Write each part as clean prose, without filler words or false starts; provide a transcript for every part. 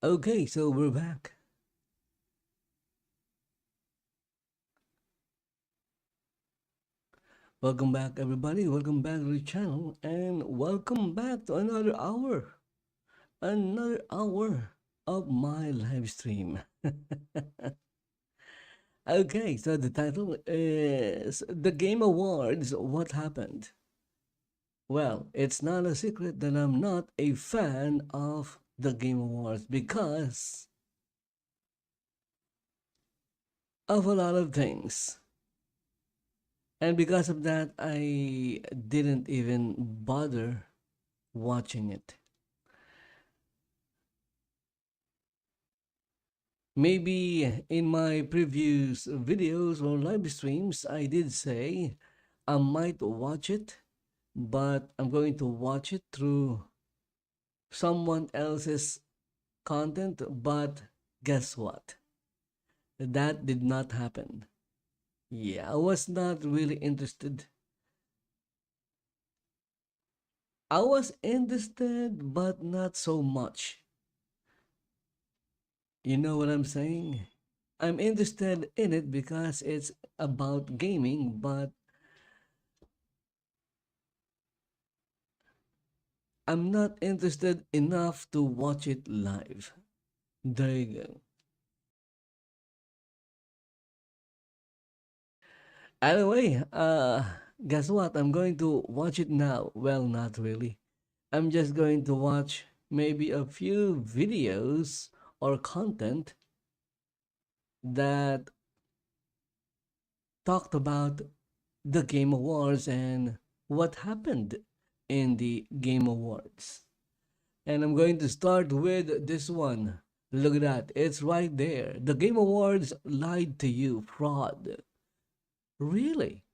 Okay, so we're back. Welcome back, everybody. Welcome back to the channel, and welcome back to another hour. Another hour of my live stream. Okay, so the title is The Game Awards. What happened? Well, it's not a secret that I'm not a fan of the Game Awards because of a lot of things. And because of that, I didn't even bother watching it. Maybe in my previous videos or live streams, I did say I might watch it, but I'm going to watch it through someone else's content. But guess what? That did not happen. Yeah, I was not really interested. I was interested, but not so much. You know what I'm saying? I'm interested in it because it's about gaming, but I'm not interested enough to watch it live. There you go. Anyway, guess what? I'm going to watch it now. Well, not really. I'm just going to watch maybe a few videos or content that talked about the Game Awards and what happened in the Game Awards. And I'm going to start with this one. Look at that. It's right there. The Game Awards lied to you. Fraud. Really?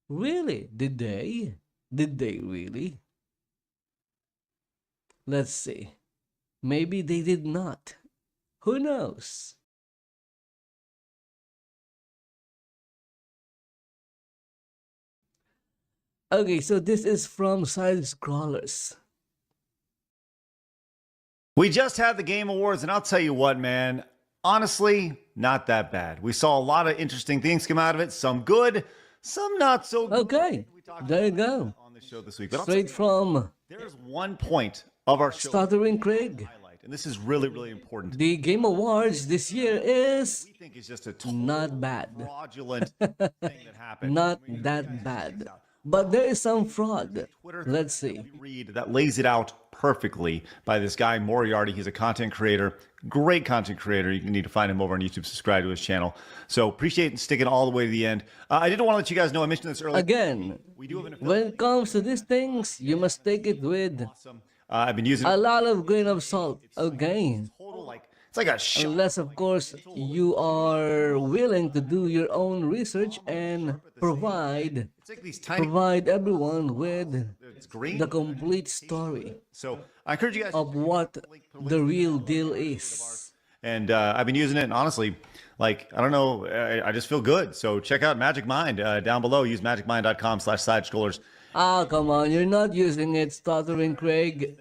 Really? Did they? Did they really? Let's see. Maybe they did not. Who knows? Okay, so this is from Side Scrollers. We just had the Game Awards, and I'll tell you what, man, honestly, not that bad. We saw a lot of interesting things come out of it, some good, some not so good. Okay, there you go. On the show this week. But Straight from there's one point of our show. Stuttering Craig. And this is really, really important. The Game Awards this year is We think is just a not bad. fraudulent thing that happened. Not that bad. But there is some fraud. Let's see. Read that lays it out perfectly by this guy Moriarty. He's a content creator, great content creator. You need to find him over on YouTube. Subscribe to his channel. So appreciate sticking all the way to the end. I did want to let you guys know. I mentioned this earlier. Again, we do have an when it comes to these things, you must take it with I've been using a lot of grain of salt. Okay. total like it's like a shot. Unless, of course, you are willing to do your own research and provide It's like these tiny. everyone with It's green. the complete story So I encourage you guys. of what the real deal is. And I've been using it, and honestly, like, I don't know, I just feel good. So check out Magic Mind down below. Use magicmind.com/sidescrollers. Ah, come on, you're not using it, Stuttering Craig.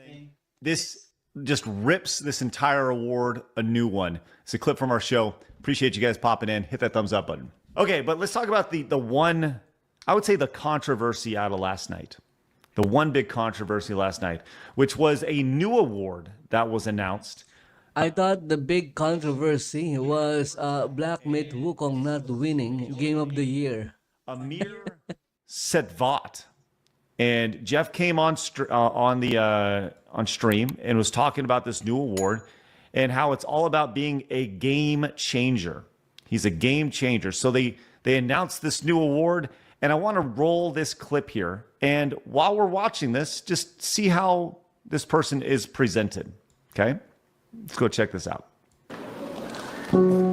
This just rips this entire award a new one. It's a clip from our show. Appreciate you guys popping in. Hit that thumbs up button. Okay, but let's talk about the one, I would say the controversy out of last night. The one big controversy last night, which was a new award that was announced. I thought the big controversy was Black Myth Wukong not winning Game of the Year. Amir Setvat. And Jeff came on stream and was talking about this new award and how it's all about being a game changer. He's a game changer. So they announced this new award, and I want to roll this clip here. And while we're watching this, just see how this person is presented. Okay? Let's go check this out.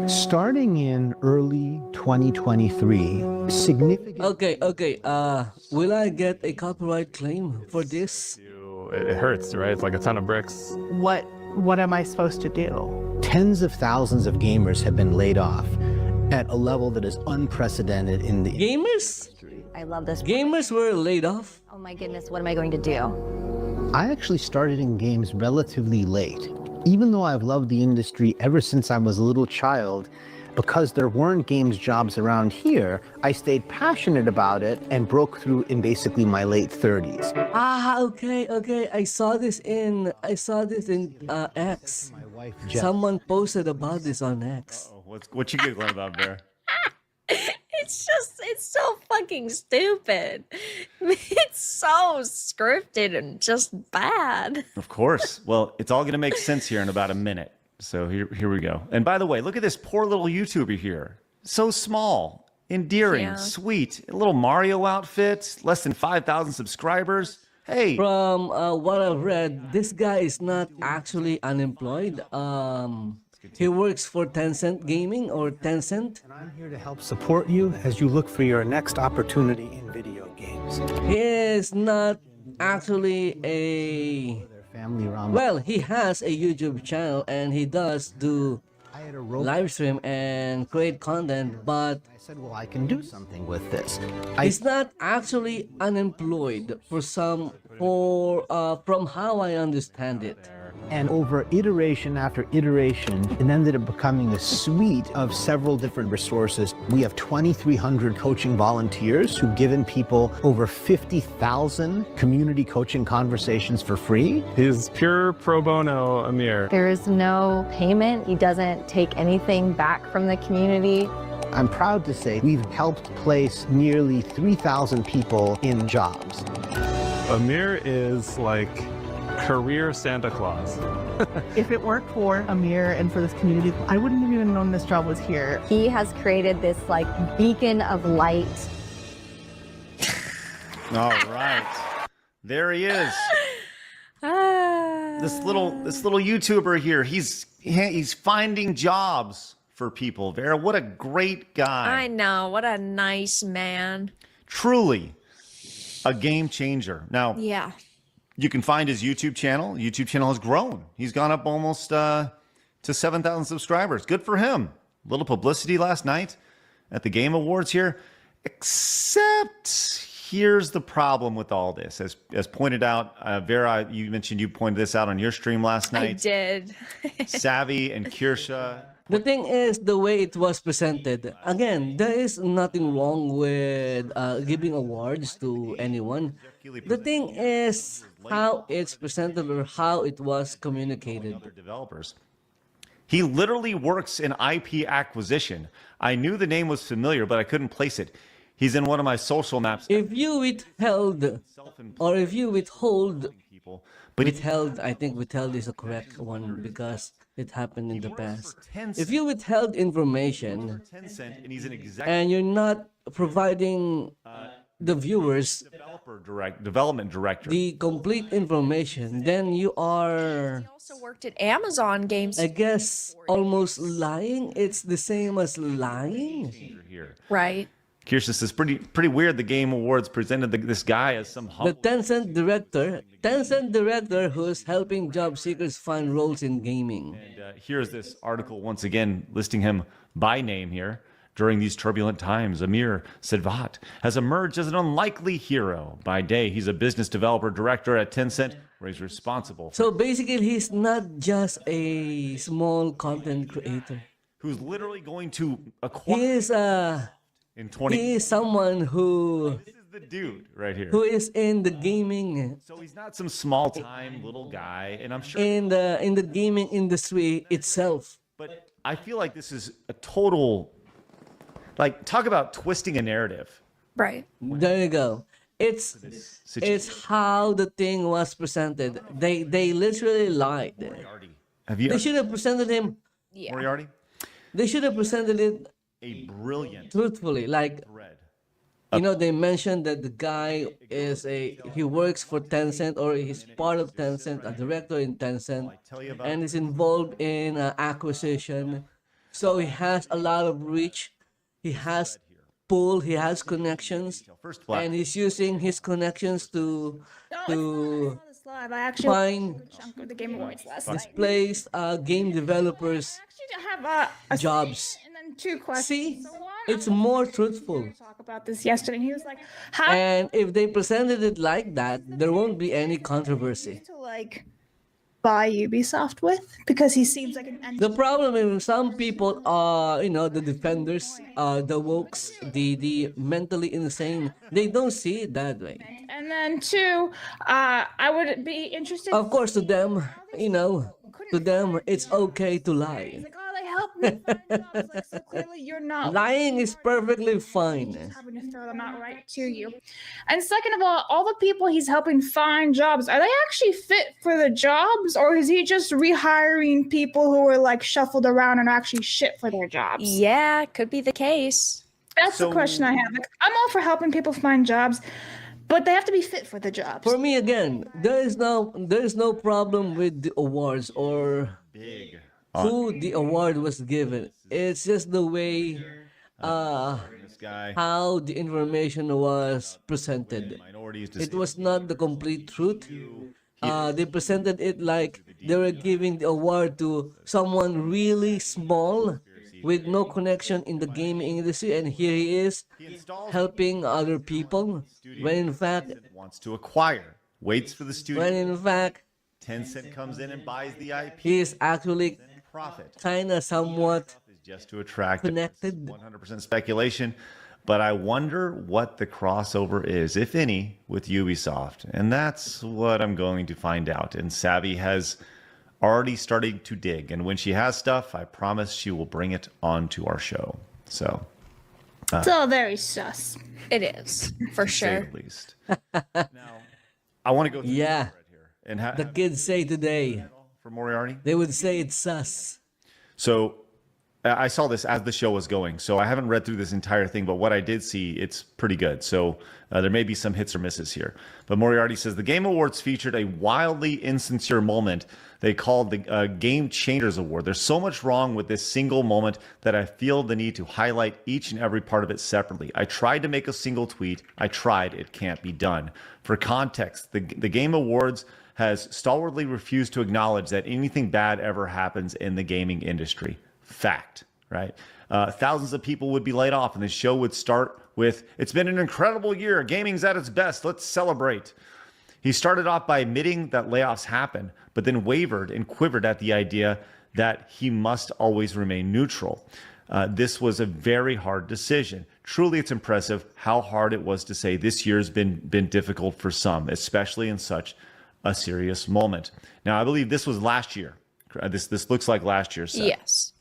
Starting in early 2023, significant. Okay. Will I get a copyright claim for this? It hurts, right? It's like a ton of bricks. What am I supposed to do? Tens of thousands of gamers have been laid off at a level that is unprecedented in the Gamers? I love this. Gamers were laid off? Oh my goodness, what am I going to do? I actually started in games relatively late. Even though I've loved the industry ever since I was a little child, because there weren't games jobs around here, I stayed passionate about it and broke through in basically my late 30s. Ah, okay. I saw this in X. My wife, Jess. Someone posted about this on X. Oh, what you giggling about, Bear? It's so fucking stupid. It's so scripted and just bad. Of course. Well, it's all going to make sense here in about a minute. So here we go. And by the way, look at this poor little YouTuber here. So small, endearing, Yeah. sweet, a little Mario outfit, less than 5,000 subscribers. Hey, From what I've read, this guy is not actually unemployed. He works for Tencent Gaming or Tencent. And I'm here to help support you as you look for your next opportunity in video games. He is not actually a... Their family around. Well, he has a YouTube channel and he does do I had a rope. live stream and create content, but I said, well, I can do something with this. he's not actually unemployed from how I understand it. And over iteration after iteration, it ended up becoming a suite of several different resources. We have 2,300 coaching volunteers who've given people over 50,000 community coaching conversations for free. He's pure pro bono, Amir. There is no payment. He doesn't take anything back from the community. I'm proud to say we've helped place nearly 3,000 people in jobs. Amir is like career Santa Claus. If it weren't for Amir and for this community, I wouldn't have even known this job was here. He has created this like beacon of light. all right. There he is. This little YouTuber here, he's finding jobs for people. Vera, what a great guy. I know. What a nice man. Truly a game changer. Now, Yeah. you can find his YouTube channel. YouTube channel has grown. He's gone up almost to 7,000 subscribers. Good for him. Little publicity last night at the Game Awards here. Except here's the problem with all this. As pointed out, Vera, you mentioned you pointed this out on your stream last I night. did. Savvy and Kirsha. The thing is, the way it was presented. Again, there is nothing wrong with giving awards to anyone. The thing is how it's presented or how it was communicated. Other developers. He literally works in IP acquisition. I knew the name was familiar, but I couldn't place it. He's in one of my social maps. If you withheld or if you withhold, People, but I think withheld is a correct one because it happened in the past. Tencent. If you withheld information Tencent, and he's an executive and you're not providing the viewers development director. the complete information, then you are, He also worked at Amazon Games. I guess, almost lying. It's the same as lying. Here. Right. Kirsha says, pretty weird the Game Awards presented this guy as some The humble. Tencent director who's helping job seekers find roles in gaming. And here's this article once again listing him by name here. During these turbulent times, Amir Sedvat has emerged as an unlikely hero. By day, he's a business developer director at Tencent, where he's responsible for So basically, he's not just a small content creator. who's literally going to He acquire is in 20. he is someone who This is the dude right here. is in the gaming So he's not some small-time little guy, and I'm sure. in the gaming industry itself. But I feel like this is a total, like, talk about twisting a narrative. Right. There you go. It's how the thing was presented. They literally lied. Have you They should have presented him. Yeah. Moriarty? They should have presented it A brilliant truthfully. Like, thread. they mentioned that the guy he works for Tencent or he's part of Tencent, a director in Tencent, and is involved in acquisition. So he has a lot of reach. He has pull. He has connections, First black. and he's using his connections to I actually find a chunk of the Game Awards last night. displace game developers' Actually, I have a jobs. and then two questions. See, So one, it's I was more listening to truthful. you talk about this yesterday, and he was like, "How And if they presented it like that, there won't be any controversy. to like by Ubisoft with because he seems like an The problem is some people are, the defenders, the wokes, the mentally insane. They don't see it that way. And then two, I would be interested. Of course, to them, to them, it's okay to He's lie. like, oh, they helped me find jobs. Like, so clearly you're not Lying is perfectly just fine. having to throw them out right to you. And second of all the people he's helping find jobs, are they actually fit for the jobs, or is he just rehiring people who are like shuffled around and are actually shit for their jobs? Yeah, could be the case. That's the question I have. Like, I'm all for helping people find jobs, but they have to be fit for the jobs. For me, again, there is no problem with the awards or Big. who the award was given. It's just the way This guy. how the information was presented. Minorities. It was not the complete truth. They presented it like they were giving the award to someone really small with no connection in the gaming industry, and here he is helping other people when in fact wants to acquire. Waits for the studio. when in fact Tencent comes in and buys the IP. he is actually Profit. kind of somewhat Is just to attract connected. 100% speculation. But I wonder what the crossover is, if any, with Ubisoft. And that's what I'm going to find out. And Savvy has already started to dig. And when she has stuff, I promise she will bring it onto our show. So, It's all very sus. It is, for to say sure. the least. Now, I want to go through Yeah, the thread here. And the kids say today, for Moriarty. they would say it's sus. So I saw this as the show was going. So I haven't read through this entire thing, but what I did see, it's pretty good. So there may be some hits or misses here. But Moriarty says the Game Awards featured a wildly insincere moment they called the Game Changers Award. There's so much wrong with this single moment that I feel the need to highlight each and every part of it separately. I tried to make a single tweet. I tried. It can't be done. For context, the Game Awards has stalwartly refused to acknowledge that anything bad ever happens in the gaming industry. Fact, right? Thousands of people would be laid off, and the show would start with, "It's been an incredible year. Gaming's at its best. Let's celebrate." He started off by admitting that layoffs happen, but then wavered and quivered at the idea that he must always remain neutral. This was a very hard decision. Truly, it's impressive how hard it was to say this year's been difficult for some, especially in such a serious moment. Now, I believe this was last year. This looks like last year's set. Yes.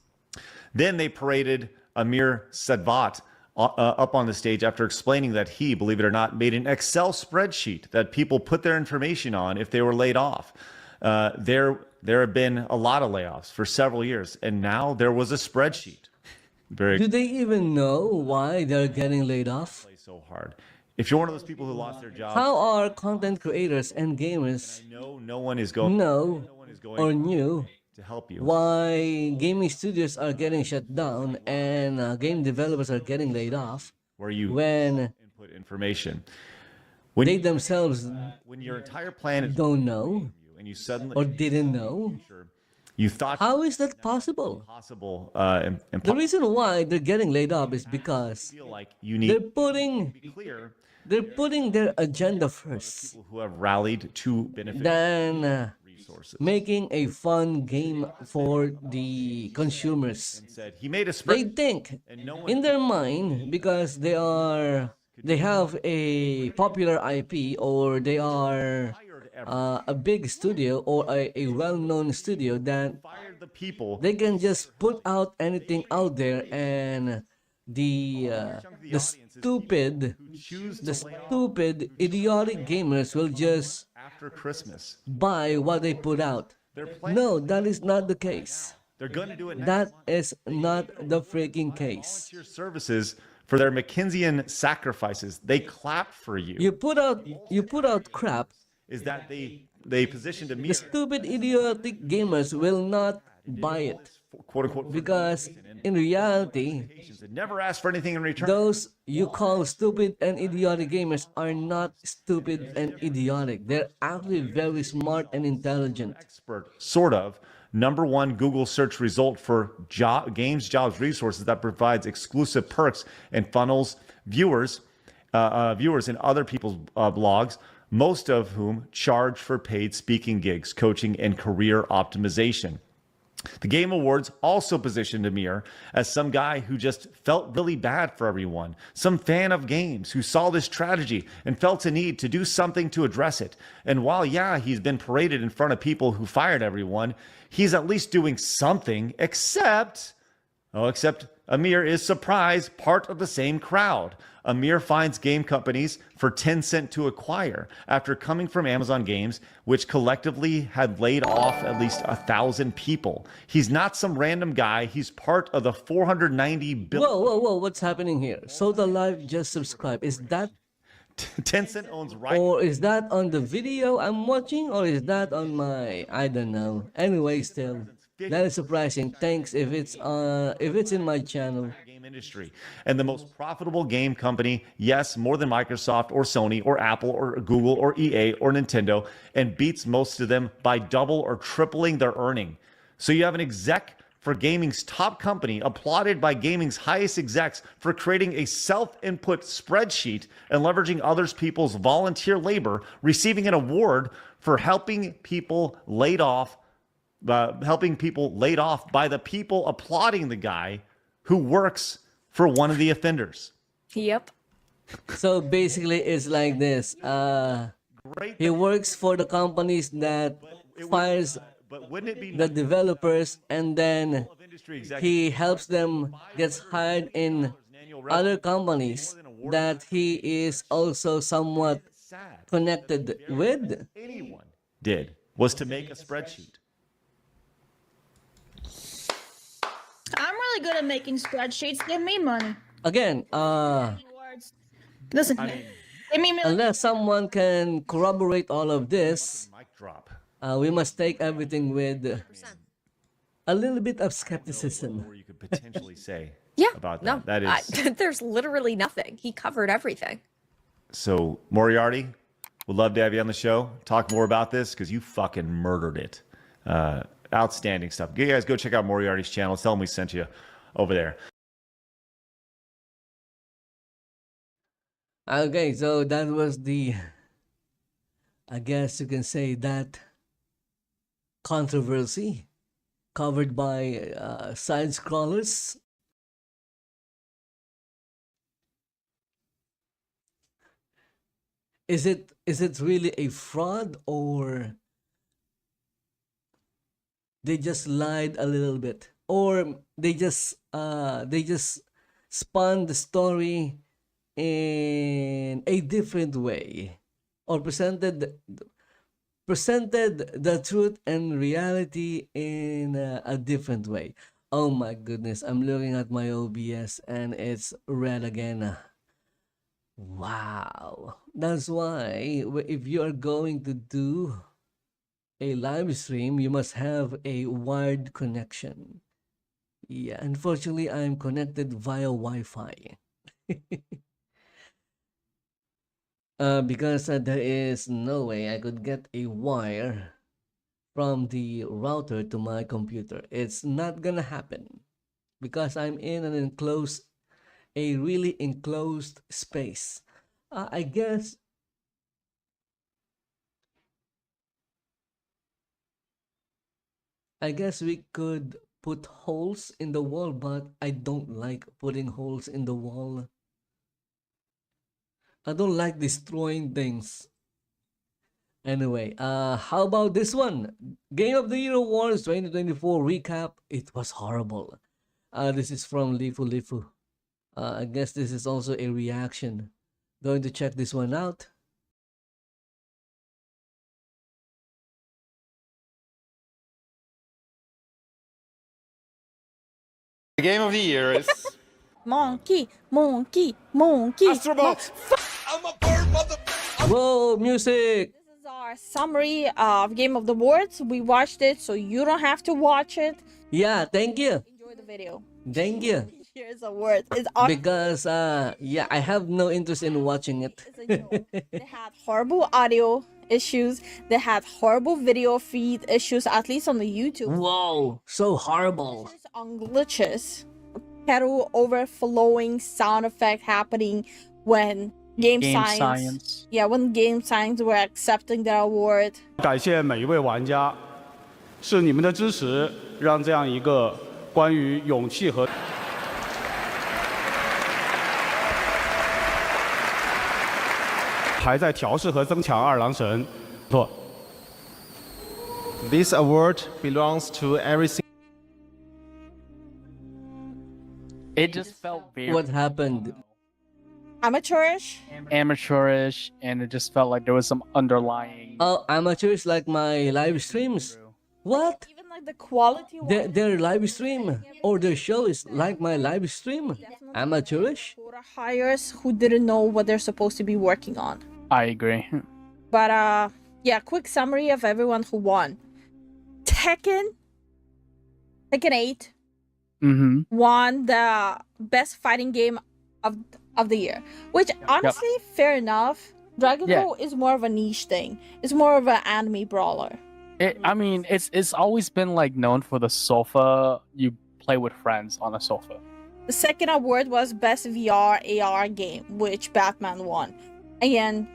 Then they paraded Amir Sadvat up on the stage after explaining that he, believe it or not, made an Excel spreadsheet that people put their information on if they were laid off. There have been a lot of layoffs for several years, and now there was a spreadsheet. Do they even know why they're getting laid off? So hard. If you're one of those people who lost their job, How are content creators and gamers no one is going or knew to help you. why gaming studios are getting shut down and game developers are getting laid off Where you when input information. they themselves When your entire plan is don't know and you suddenly or didn't know? you thought How is that possible? possible The reason why they're getting laid off is because feel like you they're need putting to be clear their agenda first people who have rallied to benefit than resources. making a fun game for the consumers. Said he made a They spread think and no one in their mind, because they have a popular IP, or they are a big studio or a well-known studio, that fired the people they can just put out anything out there, and the stupid choose the stupid idiotic gamers will just after Christmas. buy what they put out. No, that is not the case. They're going to do it That is not the freaking case. volunteer services for their McKinseyan sacrifices. They clap for you. You put out crap. Is that they positioned a The stupid idiotic gamers will not buy it, quote unquote because in reality, and never ask for anything in return. those you call stupid and idiotic gamers are not stupid and idiotic. They're actually very smart and intelligent. Expert, sort of. Number one Google search result for games, jobs, resources that provides exclusive perks and funnels viewers and other people's blogs most of whom charge for paid speaking gigs, coaching, and career optimization. The Game Awards also positioned Amir as some guy who just felt really bad for everyone, some fan of games who saw this tragedy and felt a need to do something to address it. And while, yeah, he's been paraded in front of people who fired everyone, he's at least doing something, except Amir is surprised part of the same crowd. Amir finds game companies for 10 cents to acquire after coming from Amazon Games, which collectively had laid off at least 1,000 people. He's not some random guy. He's part of the 490 billion. Whoa, what's happening here? So the live just subscribe. Is that 10 Cent owns right. or is that on the video I'm watching, or is that on my, I don't know. Anyway, still, that is surprising. Thanks if it's in my channel. Game industry and the most profitable game company, yes, more than Microsoft or Sony or Apple or Google or EA or Nintendo, and beats most of them by double or tripling their earning. So you have an exec for gaming's top company applauded by gaming's highest execs for creating a self-input spreadsheet and leveraging others people's volunteer labor, receiving an award for helping people laid off by the people applauding the guy who works for one of the offenders. Yep. So basically, it's like this. He works for the companies that fires But wouldn't it be the developers, and then industry executives he helps them get hired in other companies that he is also somewhat connected with? anyone did was to make a spreadsheet? I'm really good at making spreadsheets. Give me money. Again, Listen, give me million. unless someone can corroborate all of this, Mic drop. we must take everything with a little bit of skepticism. Or you could potentially say Yeah. about No. that. That is there's literally nothing. He covered everything. so. Moriarty, would love to have you on the show. Talk more about this because you fucking murdered it. Outstanding stuff. You guys go check out Moriarty's channel. Tell him we sent you over there. Okay, so that was the, I guess you can say that, controversy covered by side scrollers. Is it really a fraud, or they just lied a little bit, or they just spun the story in a different way, or presented the truth and reality in a different way? Oh my goodness, I'm looking at my OBS and it's red again. Wow, that's why if you are going to do a live stream, you must have a wired connection. Yeah, unfortunately, I'm connected via Wi-Fi. Because there is no way I could get a wire from the router to my computer. It's not gonna happen because I'm in a really enclosed space. I guess we could put holes in the wall, but I don't like putting holes in the wall. I don't like destroying things. Anyway, how about this one? Game of the Year Awards 2024 recap. It was horrible. This is from Lifu Lifu. I guess this is also a reaction. Going to check this one out. The game of the year is Monkey. Astrobot. Whoa, music! This is our summary of Game of the Awards. We watched it, so you don't have to watch it. Yeah, thank you. Enjoy the video. Thank you. Here's the words. It's Because, yeah, I have no interest in watching it. It's a joke. They had horrible audio issues. They had horrible video feed issues, at least on the YouTube. Whoa, so horrible. On glitches, pedal overflowing sound effect happening when Game, Game science. science. Yeah, when Game Science were accepting their award. 感谢每一位玩家，是你们的支持，让这样一个关于勇气和还在调试和增强二郎神。错。This award belongs to every single. It just felt very What happened? Amateurish. amateurish, and it just felt like there was some underlying. Oh, amateurs like my live streams. What? Even like the quality. Their live stream or their show is like my live stream. Amateurish? Quota hires who didn't know what they're supposed to be working on. I agree. But yeah, quick summary of everyone who won. Tekken 8 Mm-hmm. won the best fighting game of the year, which honestly, fair enough. Dragon Yeah. Ball is more of a niche thing. It's more of an anime brawler. I mean, it's always been like known for the sofa. You play with friends on a sofa. The second award was best VR AR game, which Batman won. Again,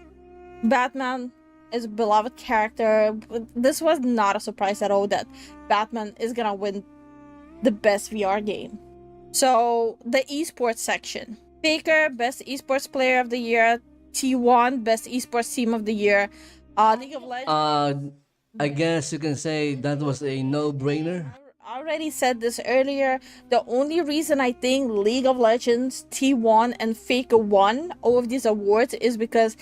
Batman is a beloved character. This was not a surprise at all that Batman is gonna win the best VR game. So the esports section. Faker, best esports player of the year. T1, best esports team of the year. League of Legends. I guess you can say that was a no-brainer. I already said this earlier. The only reason I think League of Legends, T1, and Faker won all of these awards is because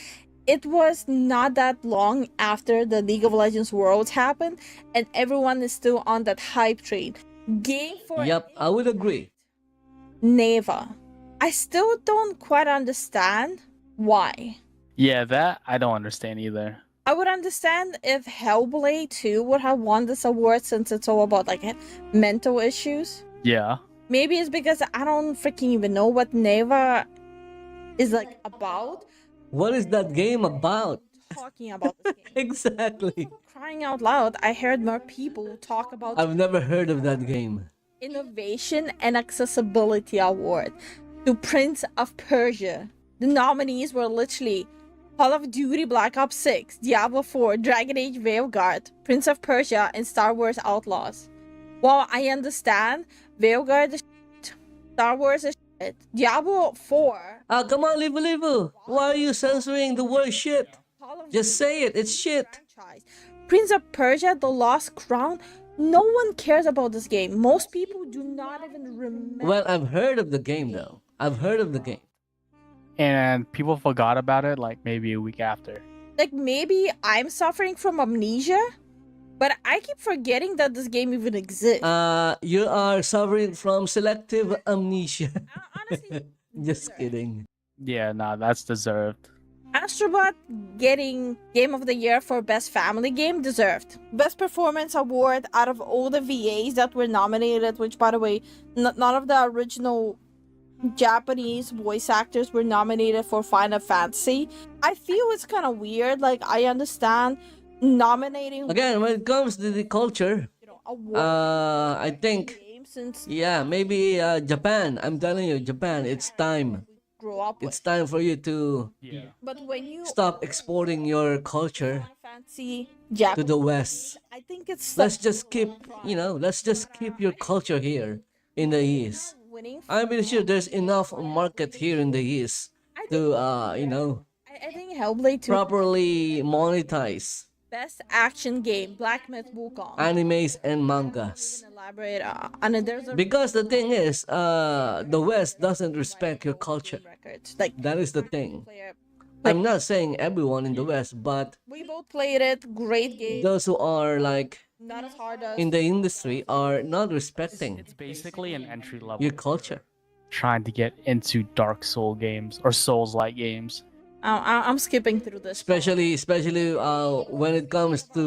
it was not that long after the League of Legends Worlds happened, and everyone is still on that hype train. Game for Yep, I would agree. Neva. I still don't quite understand why. Yeah, that I don't understand either. I would understand if Hellblade 2 would have won this award since it's all about like mental issues. Yeah. Maybe it's because I don't freaking even know what Neva is like about. What is that game about? Talking about this game. Exactly. Crying out loud, I heard more people talk about I've never heard of that game. Innovation and Accessibility Award to Prince of Persia. The nominees were literally Call of Duty Black Ops 6, Diablo 4, Dragon Age Veilguard, Prince of Persia, and Star Wars Outlaws. While I understand Veilguard is shit, Star Wars is shit, Diablo 4... Ah, come on, Livu. Why are you censoring the word shit? Just say it, it's shit. Franchise. Prince of Persia, The Lost Crown, no one cares about this game. Most people do not even remember. Well, I've heard of the game though. I've heard of the game. And people forgot about it like maybe a week after. Like maybe I'm suffering from amnesia, but I keep forgetting that this game even exists. You are suffering from selective amnesia. Honestly, Just kidding. Yeah, nah, that's deserved. Astrobot getting Game of the Year for Best Family Game, deserved. Best Performance Award out of all the VAs that were nominated, which by the way, none of the original Japanese voice actors were nominated for Final Fantasy. I feel it's kind of weird. Like, I understand nominating Again, when it comes to the culture, I think, yeah, maybe Japan. I'm telling you, Japan, it's time. Grow up with. It's time for you to But when you stop exporting your culture fancy to Japanese, the West. I think it's Let's just keep, let's just keep your culture here in the East. winning. I'm pretty sure there's enough market here in the East to, I think Hellblade 2 properly monetize Best Action Game, Black Myth Wukong. animes and mangas. Elaborate on it. There's a Because the thing is, the West doesn't respect your culture. record. Like That is the thing. player. I'm not saying everyone in the West, but We both played it. Great game. those who are like Not as hard as in the industry are not respecting It's basically an entry level. your culture. Trying to get into Dark Soul games or Souls-like games. I'm skipping through this. Especially when it comes to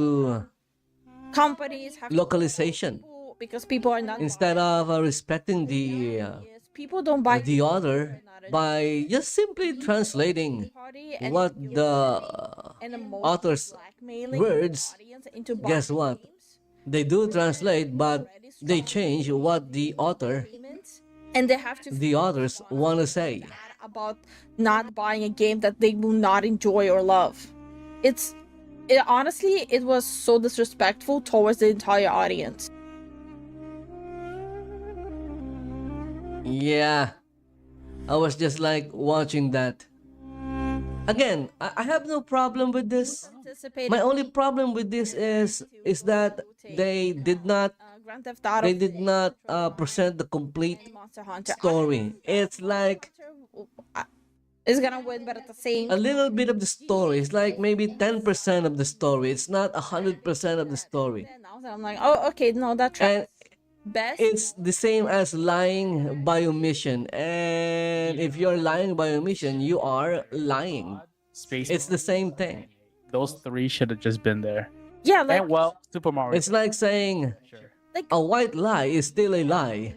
Companies have localization. because people are not Instead of respecting the people don't buy author by just simply translating what the author's words, guess what? They do translate, but they change what the authors want to say. about not buying a game that they will not enjoy or love. Honestly, it was so disrespectful towards the entire audience. Yeah, I was just like watching that. Again, I have no problem with this. My only problem with this is that they did not Grand Theft Auto they did not present the complete Monster Hunter. story. It's like Is gonna win, but at the same a little bit of the story. It's like maybe 10% of the story. It's not 100% of the story. I'm like, oh, okay, no, that tracks. And Best. it's the same as lying by omission. And if you're lying by omission, you are lying. Space. It's the same thing. Those three should have just been there. Yeah, like, And well, Super Mario. It's like saying a white lie is still a lie.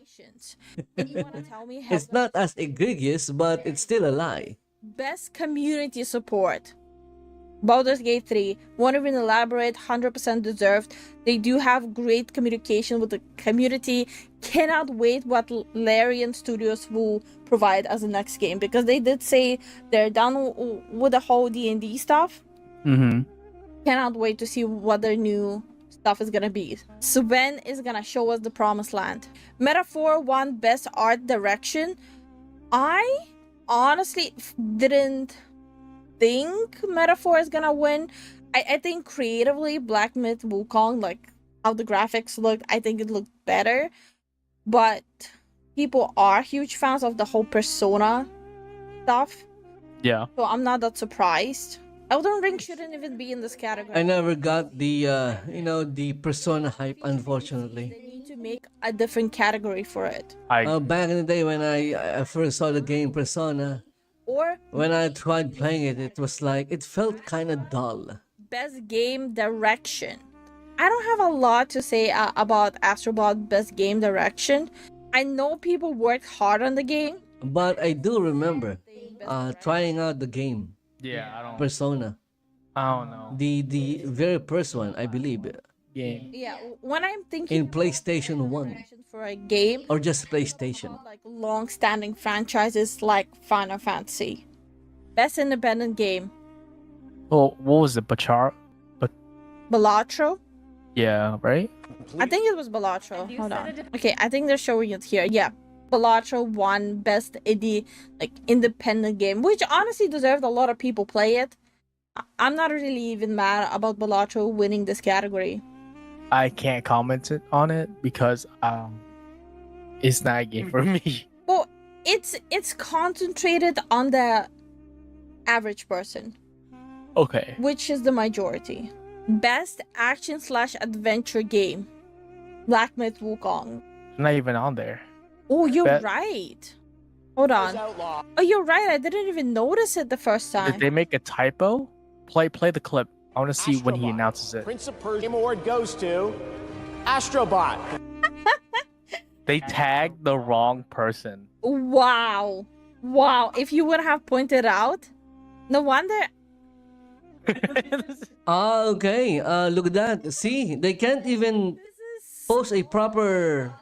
And you wanna tell me It's not as egregious, but it's still a lie. best community support. Baldur's Gate 3, won't even elaborate, 100% deserved. They do have great communication with the community. Cannot wait what Larian Studios will provide as the next game, because they did say they're done with the whole D&D stuff. Mm-hmm. Cannot wait to see what their new stuff is gonna be. Sven is gonna show us the promised land. Metaphor won best art direction. I honestly didn't think Metaphor is gonna win. I think creatively Black Myth Wukong, like how the graphics looked, I think it looked better. But people are huge fans of the whole Persona stuff. Yeah. So I'm not that surprised. Elden Ring shouldn't even be in this category. I never got the the Persona hype, unfortunately. They need to make a different category for it. Back in the day when I first saw the game Persona, Or when I tried playing it, it was like it felt kind of dull. best game direction. I don't have a lot to say about Astrobot best game direction. I know people worked hard on the game. But I do remember trying out the game. Yeah, I don't. Persona. I don't know. The very first one, I believe, Game. Yeah, when I'm thinking in PlayStation 1 for a game, or just PlayStation. like long-standing franchises like Final Fantasy. Best independent game. Oh, what was it? Balatro? Yeah, right? I think it was Balatro. Hold on. Okay, I think they're showing it here. Yeah. Balatro won best indie, like independent game, which honestly deserved. A lot of people play it. I'm not really even mad about Balatro winning this category. I can't comment on it because it's not a game for me. Well, it's concentrated on the average person, Okay. which is the majority. Best action/adventure game. Black Myth Wukong. Not even on there. Oh, you're Bet- right. Hold on. Oh, you're right. I didn't even notice it the first Did time. they make a typo? Play the clip. I want to see when he announces it. Prince of Persia Award goes to Astrobot. They tagged the wrong person. Wow. Wow. If you would have pointed out, no wonder. Okay. Look at that. See, they can't even post a proper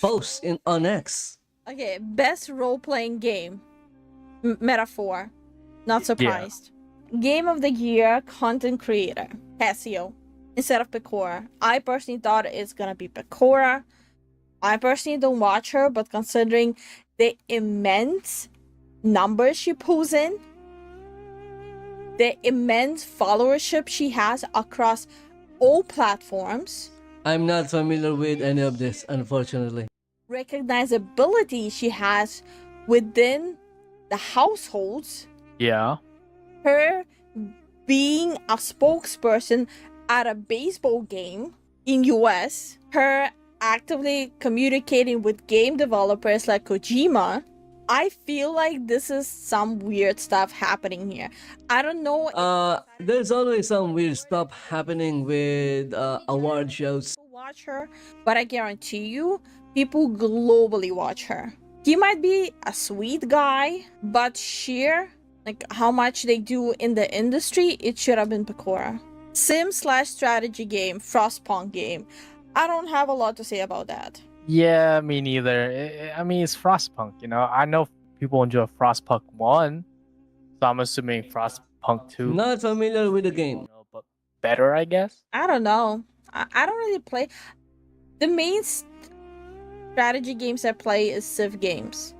post on X. Okay, best role-playing game. Metaphor. Not surprised. Game of the year, content creator. Casio. Instead of Pecora. I personally thought it's gonna be Pecora. I personally don't watch her, but considering the immense numbers she pulls in, the immense followership she has across all platforms, I'm not familiar with any of this, unfortunately. recognizability she has within the households, Yeah. her being a spokesperson at a baseball game in US, her actively communicating with game developers like Kojima, I feel like this is some weird stuff happening here. I don't know if There's always some weird stuff happening with award shows. people watch her, but I guarantee you, people globally watch her. He might be a sweet guy, but sheer like how much they do in the industry, it should have been Pecora. Sim/strategy game, Frostpunk game. I don't have a lot to say about that. Yeah, me neither. I mean, it's Frostpunk, you know. I know people enjoy Frostpunk 1, so I'm assuming Frostpunk 2 Not familiar with the game. but better, I guess. I don't know. I don't really play. The main strategy games I play is Civ games.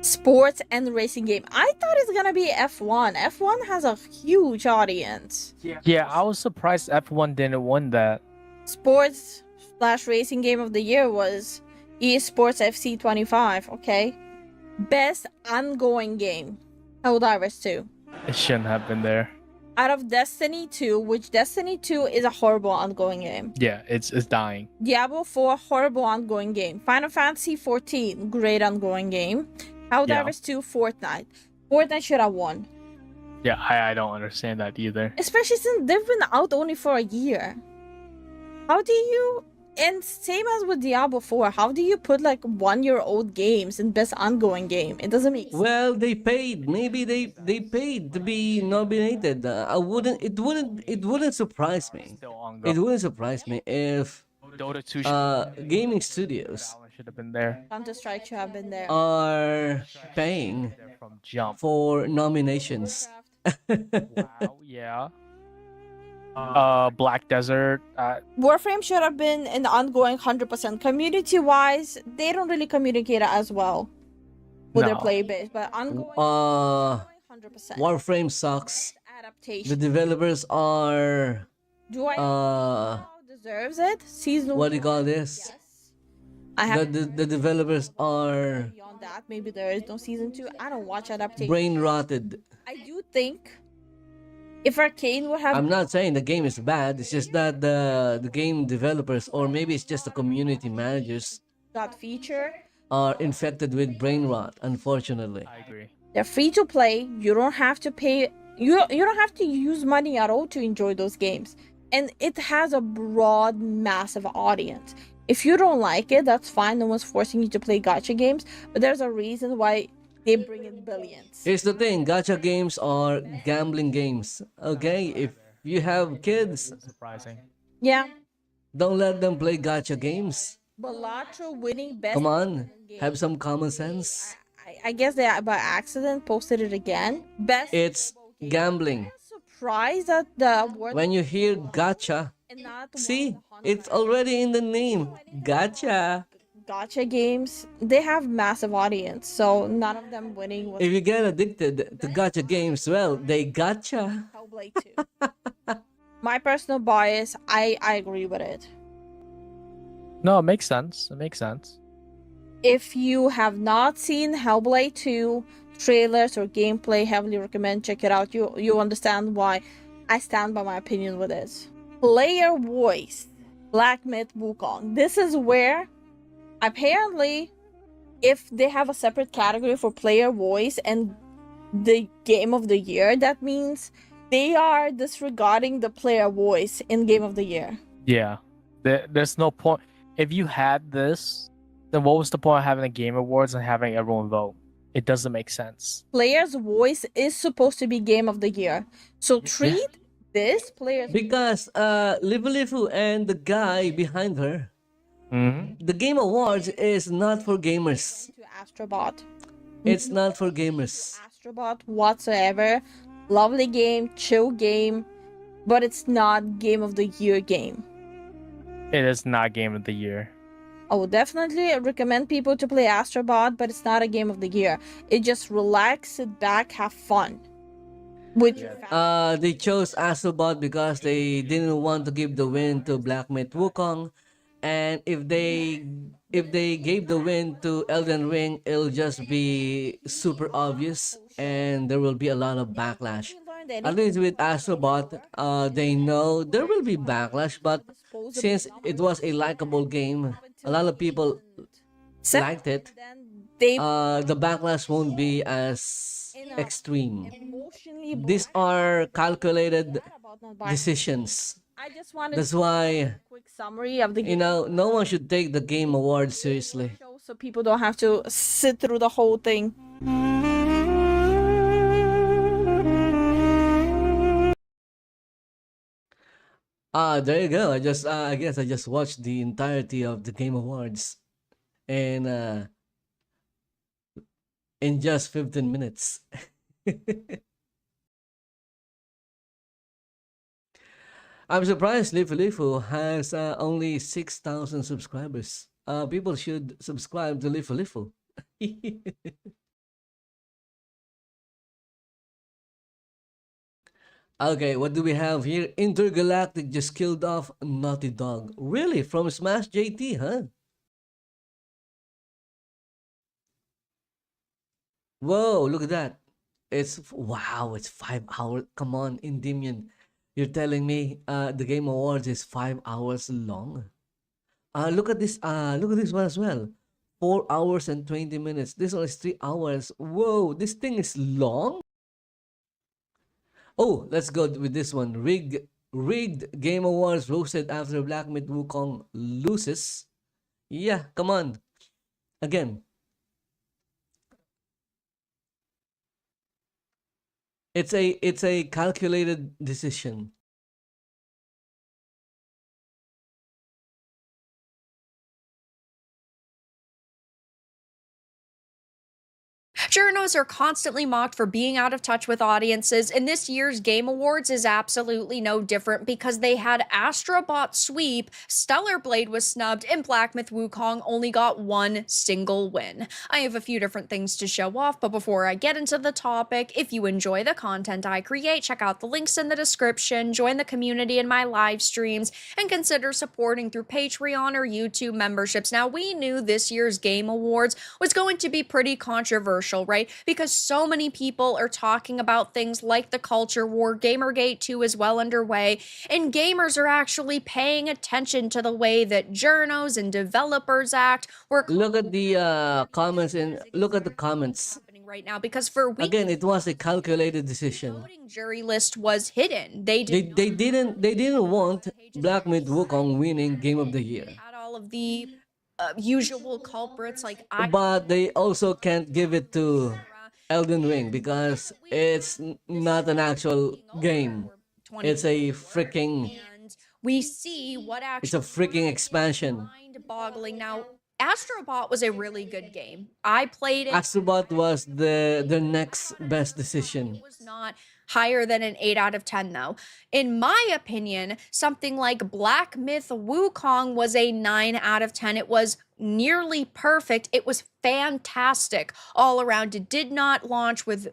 Sports and racing game. I thought it's gonna be F1. F1 has a huge audience. Yeah, I was surprised F1 didn't win that. Sports / racing game of the year was eSports FC 25. Okay. Best ongoing game, Helldivers 2. It shouldn't have been there. Out of Destiny 2, which Destiny 2 is a horrible ongoing game. Yeah, it's dying. Diablo 4, horrible ongoing game. Final Fantasy 14, great ongoing game. Helldivers 2, Fortnite. Fortnite should have won. Yeah, I don't understand that either. Especially since they've been out only for a year. How do you... And same as with Diablo 4, how do you put like 1-year-old games in best ongoing game? It doesn't make sense. Well, they paid. Maybe they paid to be nominated. It wouldn't surprise me. It wouldn't surprise me if Dota 2 gaming studios should have been there. Counter-Strike should have been there. are paying From jump. for nominations. Wow, yeah. Black Desert. Warframe should have been an ongoing 100%. Community-wise, they don't really communicate as well with their No. player base, but ongoing 100%. Warframe sucks. Adaptation. The developers are Do I deserves it? Season what do you 1? call this? I have The developers are beyond that. Maybe there is no season 2. I don't watch adaptation. brain rotted. I do think if Arcane would have I'm not saying the game is bad. It's just that the game developers, or maybe it's just the community managers, got feature, are infected with brain rot. Unfortunately, I agree. they're free to play. You don't have to pay. You don't have to use money at all to enjoy those games, and it has a broad, massive audience. If you don't like it, that's fine. No one's forcing you to play gacha games, but there's a reason why they bring in billions. here's the thing: gacha games are gambling games. Okay, if you have kids, Surprising. Yeah, don't let them play gacha games. Balatro winning best. Come on, have some common sense. I guess they by accident posted it again. Best. It's gambling. Surprised that the word When you hear gacha, and not see, it's already in the name. Gacha. gacha games, they have massive audience, so none of them winning was If you get addicted to gacha games, well, they gotcha. Hellblade 2. My personal bias, I agree with it. No, it makes sense. It makes sense. If you have not seen Hellblade 2 trailers or gameplay, heavily recommend check it out. You understand why I stand by my opinion with this. Player voice, Black Myth Wukong. This is where apparently if they have a separate category for player voice and the game of the year, that means they are disregarding the player voice in game of the year. Yeah. There's no point. If you had this, then what was the point of having a game awards and having everyone vote? It doesn't make sense. Player's voice is supposed to be game of the year. So treat this player's Because Livu and the guy behind her, Mm-hmm. the Game Awards is not for gamers. to Astrobot. It's not for gamers. Astrobot whatsoever. Lovely game, chill game, but it's not game of the year game. It is not game of the year. I would definitely recommend people to play Astrobot, but it's not a game of the year. It just relax, sit back, have fun. With your family. They chose Astrobot because they didn't want to give the win to Black Myth Wukong. And if they gave the win to Elden Ring, it'll just be super obvious and there will be a lot of backlash. At least with Astrobot, they know there will be backlash, but since it was a likable game, a lot of people liked it. They The backlash won't be as extreme. emotionally These are calculated about not buying. decisions. I just wanted That's to why, a quick summary of the you game know, no one should take the Game Awards seriously. show so people don't have to sit through the whole thing. There you go. I guess I just watched the entirety of the Game Awards, and in just 15 minutes. I'm surprised Lifu has only 6,000 subscribers. People should subscribe to Lifu. Okay, what do we have here? Intergalactic just killed off Naughty Dog. Really? From Smash JT, huh? Whoa, look at that. Wow, it's 5 hours. Come on, Endymion. You're telling me the Game Awards is 5 hours long? Look at this one as well. 4 hours and 20 minutes. This one is 3 hours. Whoa, this thing is long. Oh, let's go with this one. Rigged Game Awards roasted after Black Myth Wukong loses. Yeah, come on. Again. It's a calculated decision. Journos are constantly mocked for being out of touch with audiences, and this year's Game Awards is absolutely no different because they had Astrobot sweep, Stellar Blade was snubbed, and Black Myth Wukong only got one single win. I have a few different things to show off, but before I get into the topic, if you enjoy the content I create, check out the links in the description, join the community in my live streams, and consider supporting through Patreon or YouTube memberships. Now, we knew this year's Game Awards was going to be pretty controversial, right? Because so many people are talking about things like the culture war. Gamergate 2 is well underway, and gamers are actually paying attention to the way that journos and developers act. Look at the comments and look at the comments right now, because for weeks, again, it was a calculated decision. The voting jury list was hidden. They didn't want Black Myth Wukong winning Game of the Year. Had all of the usual culprits like but they also can't give it to Elden Ring because it's not an actual game. It's a freaking. We see what actually. It's a freaking expansion. Mind-boggling. Now, Astrobot was a really good game. I played it. Astrobot was the next best decision. It was not higher than an 8 out of 10 though. In my opinion, something like Black Myth Wukong was a 9 out of 10. It was nearly perfect. It was fantastic all around. It did not launch with,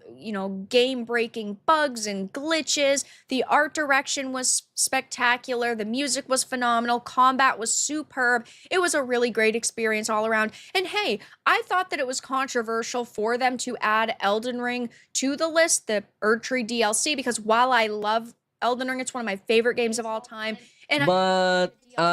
game-breaking bugs and glitches. The art direction was spectacular. The music was phenomenal. Combat was superb. It was a really great experience all around. And hey, I thought that it was controversial for them to add Elden Ring to the list, the Erdtree DLC, because while I love Elden Ring, it's one of my favorite games of all time. But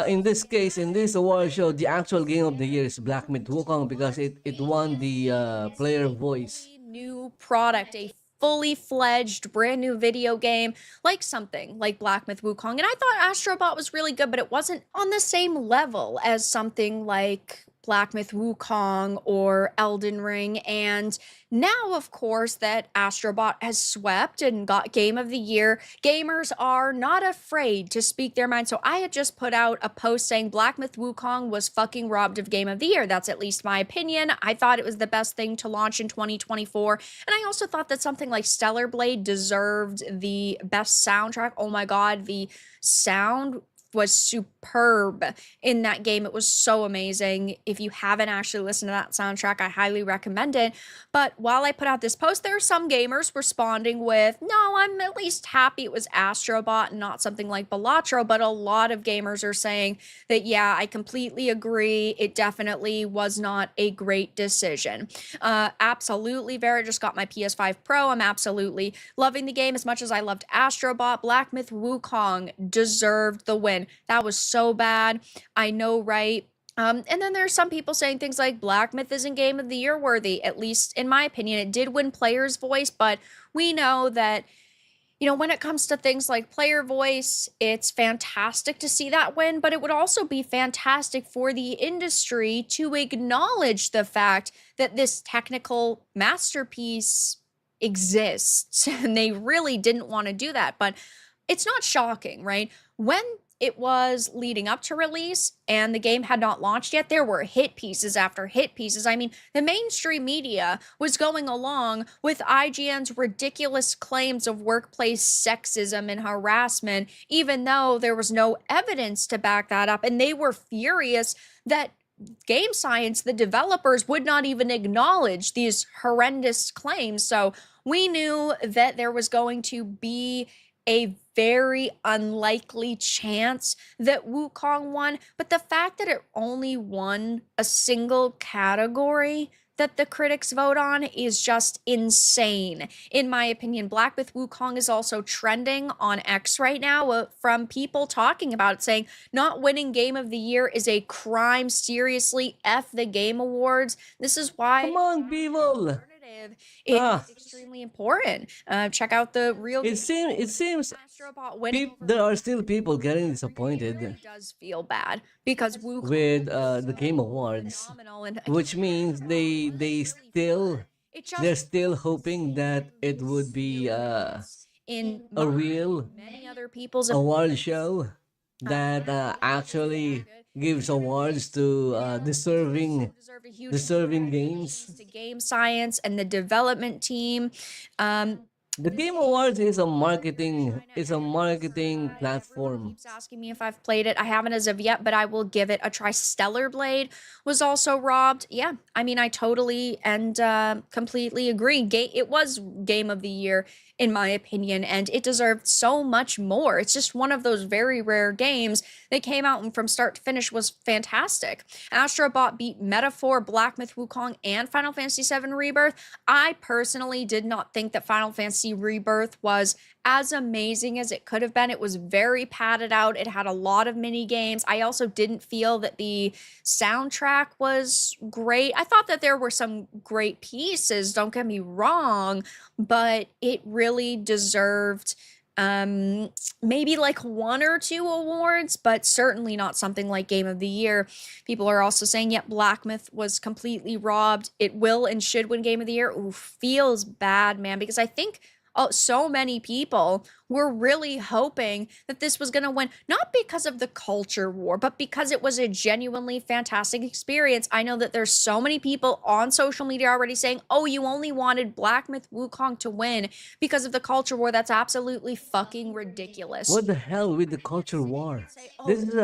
in this case, in this award show, the actual game of the year is Black Myth Wukong because it won the player voice. New product, a fully fledged brand new video game, like something like Black Myth Wukong. And I thought Astrobot was really good, but it wasn't on the same level as something like Black Myth Wukong or Elden Ring. And now, of course, that Astrobot has swept and got Game of the Year, gamers are not afraid to speak their mind. So I had just put out a post saying Black Myth Wukong was fucking robbed of Game of the Year. That's at least my opinion. I thought it was the best thing to launch in 2024. And I also thought that something like Stellar Blade deserved the best soundtrack. Oh my God, the sound was superb in that game. It was so amazing. If you haven't actually listened to that soundtrack, I highly recommend it. But while I put out this post, there are some gamers responding with, no, I'm at least happy it was Astrobot and not something like Balatro. But a lot of gamers are saying that, yeah, I completely agree. It definitely was not a great decision. Absolutely, Vera just got my PS5 Pro. I'm absolutely loving the game as much as I loved Astrobot. Black Myth Wukong deserved the win. That was so bad. I know, right? And then there's some people saying things like Black Myth isn't Game of the Year worthy. At least in my opinion, it did win player's voice, but we know that, when it comes to things like player voice, it's fantastic to see that win, but it would also be fantastic for the industry to acknowledge the fact that this technical masterpiece exists. And they really didn't want to do that, but it's not shocking, right? When it was leading up to release and the game had not launched yet, there were hit pieces after hit pieces. I mean, the mainstream media was going along with IGN's ridiculous claims of workplace sexism and harassment, even though there was no evidence to back that up. And they were furious that Game Science, the developers, would not even acknowledge these horrendous claims. So we knew that there was going to be a very unlikely chance that Wukong won, but the fact that it only won a single category that the critics vote on is just insane. In my opinion, Black Myth Wukong is also trending on X right now from people talking about it, saying not winning Game of the Year is a crime. Seriously, F the Game Awards. This is why Come on, people. is extremely important. Check out the real. It seems there are still people getting disappointed. It does feel bad because Wukong with the Game Awards, which means they're still hoping that it would be in a real many other people's award show that actually gives awards to deserving games. To Game Science and the development team. The Game Awards is a marketing platform. Keeps asking me if I've played it. I haven't as of yet, but I will give it a try. Stellar Blade was also robbed. Yeah, I mean, I totally and completely agree. It was Game of the Year in my opinion, and it deserved so much more. It's just one of those very rare games that came out and from start to finish was fantastic. Astrobot beat Metaphor, Black Myth Wukong, and Final Fantasy VII Rebirth. I personally did not think that Final Fantasy Rebirth was as amazing as it could have been. It was very padded out. It had a lot of mini games. I also didn't feel that the soundtrack was great. I thought that there were some great pieces, don't get me wrong, but it really deserved maybe like 1 or 2 awards, but certainly not something like Game of the Year. People are also saying, yep, Black Myth was completely robbed. It will and should win Game of the Year. Ooh, feels bad, man, because I think so many people were really hoping that this was going to win, not because of the culture war, but because it was a genuinely fantastic experience. I know that there's so many people on social media already saying, oh, you only wanted Black Myth Wukong to win because of the culture war. That's absolutely fucking ridiculous. What the hell with the culture war? This is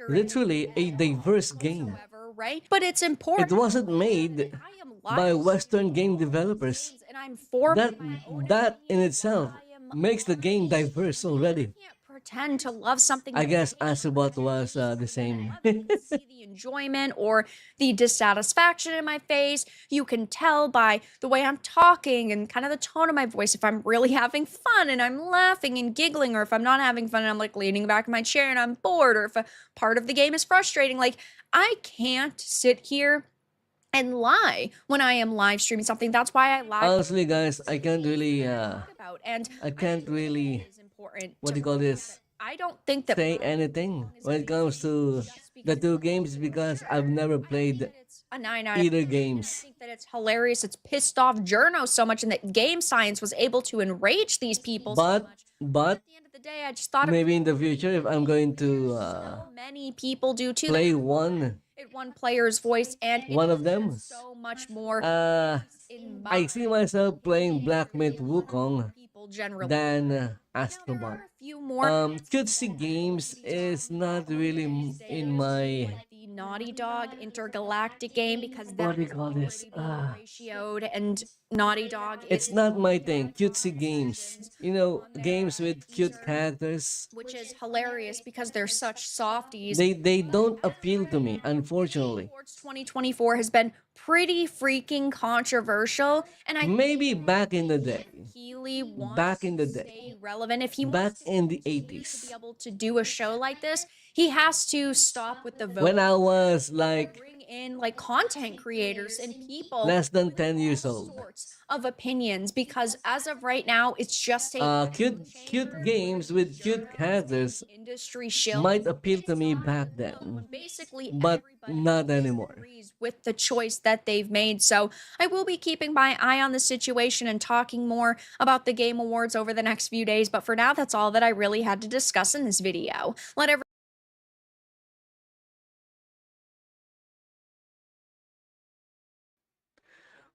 literally a diverse game. Right? But it's important. It wasn't made by Western game developers. And I'm for that in itself makes the game diverse already. Pretend to love something. I guess Astrobot was the same. See the enjoyment or the dissatisfaction in my face. You can tell by the way I'm talking and kind of the tone of my voice if I'm really having fun and I'm laughing and giggling, or if I'm not having fun and I'm like leaning back in my chair and I'm bored, or if a part of the game is frustrating. Like, I can't sit here and lie when I am live streaming something. That's why I live. Honestly, guys, I can't really what do you call this? I don't think that say anything when it comes to the two games because I've never played a 9 out either of 10. games. I think that it's hilarious. It's pissed off Journo so much, and that Game Science was able to enrage these people so much. But at the end of the day, I just thought maybe in the future, if I'm going to so many people do too. play one player's voice, and one of them, so much more. I see myself playing Black Myth Wukong than Astrobot. Cutesy games is not really in my the Naughty Dog intergalactic game, because what do you call this? Ratioed, and Naughty Dog. It's not my thing. Cutesy games, you know, games with cute characters, which is hilarious because they're such softies. They don't appeal to me, unfortunately. 2024 has been pretty freaking controversial, and I maybe back in the day. Healy wants back in the to day, stay relevant. If he back wants in the 80s, to be able to do a show like this, he has to stop with the vote. When I was like in like content creators and people less than with 10 years all old. sorts of opinions, because as of right now, it's just a Cute games with cute characters industry shill. might appeal to me back then, Basically, but everybody not anymore. agrees with the choice that they've made. So I will be keeping my eye on the situation and talking more about the Game Awards over the next few days. But for now, that's all that I really had to discuss in this video.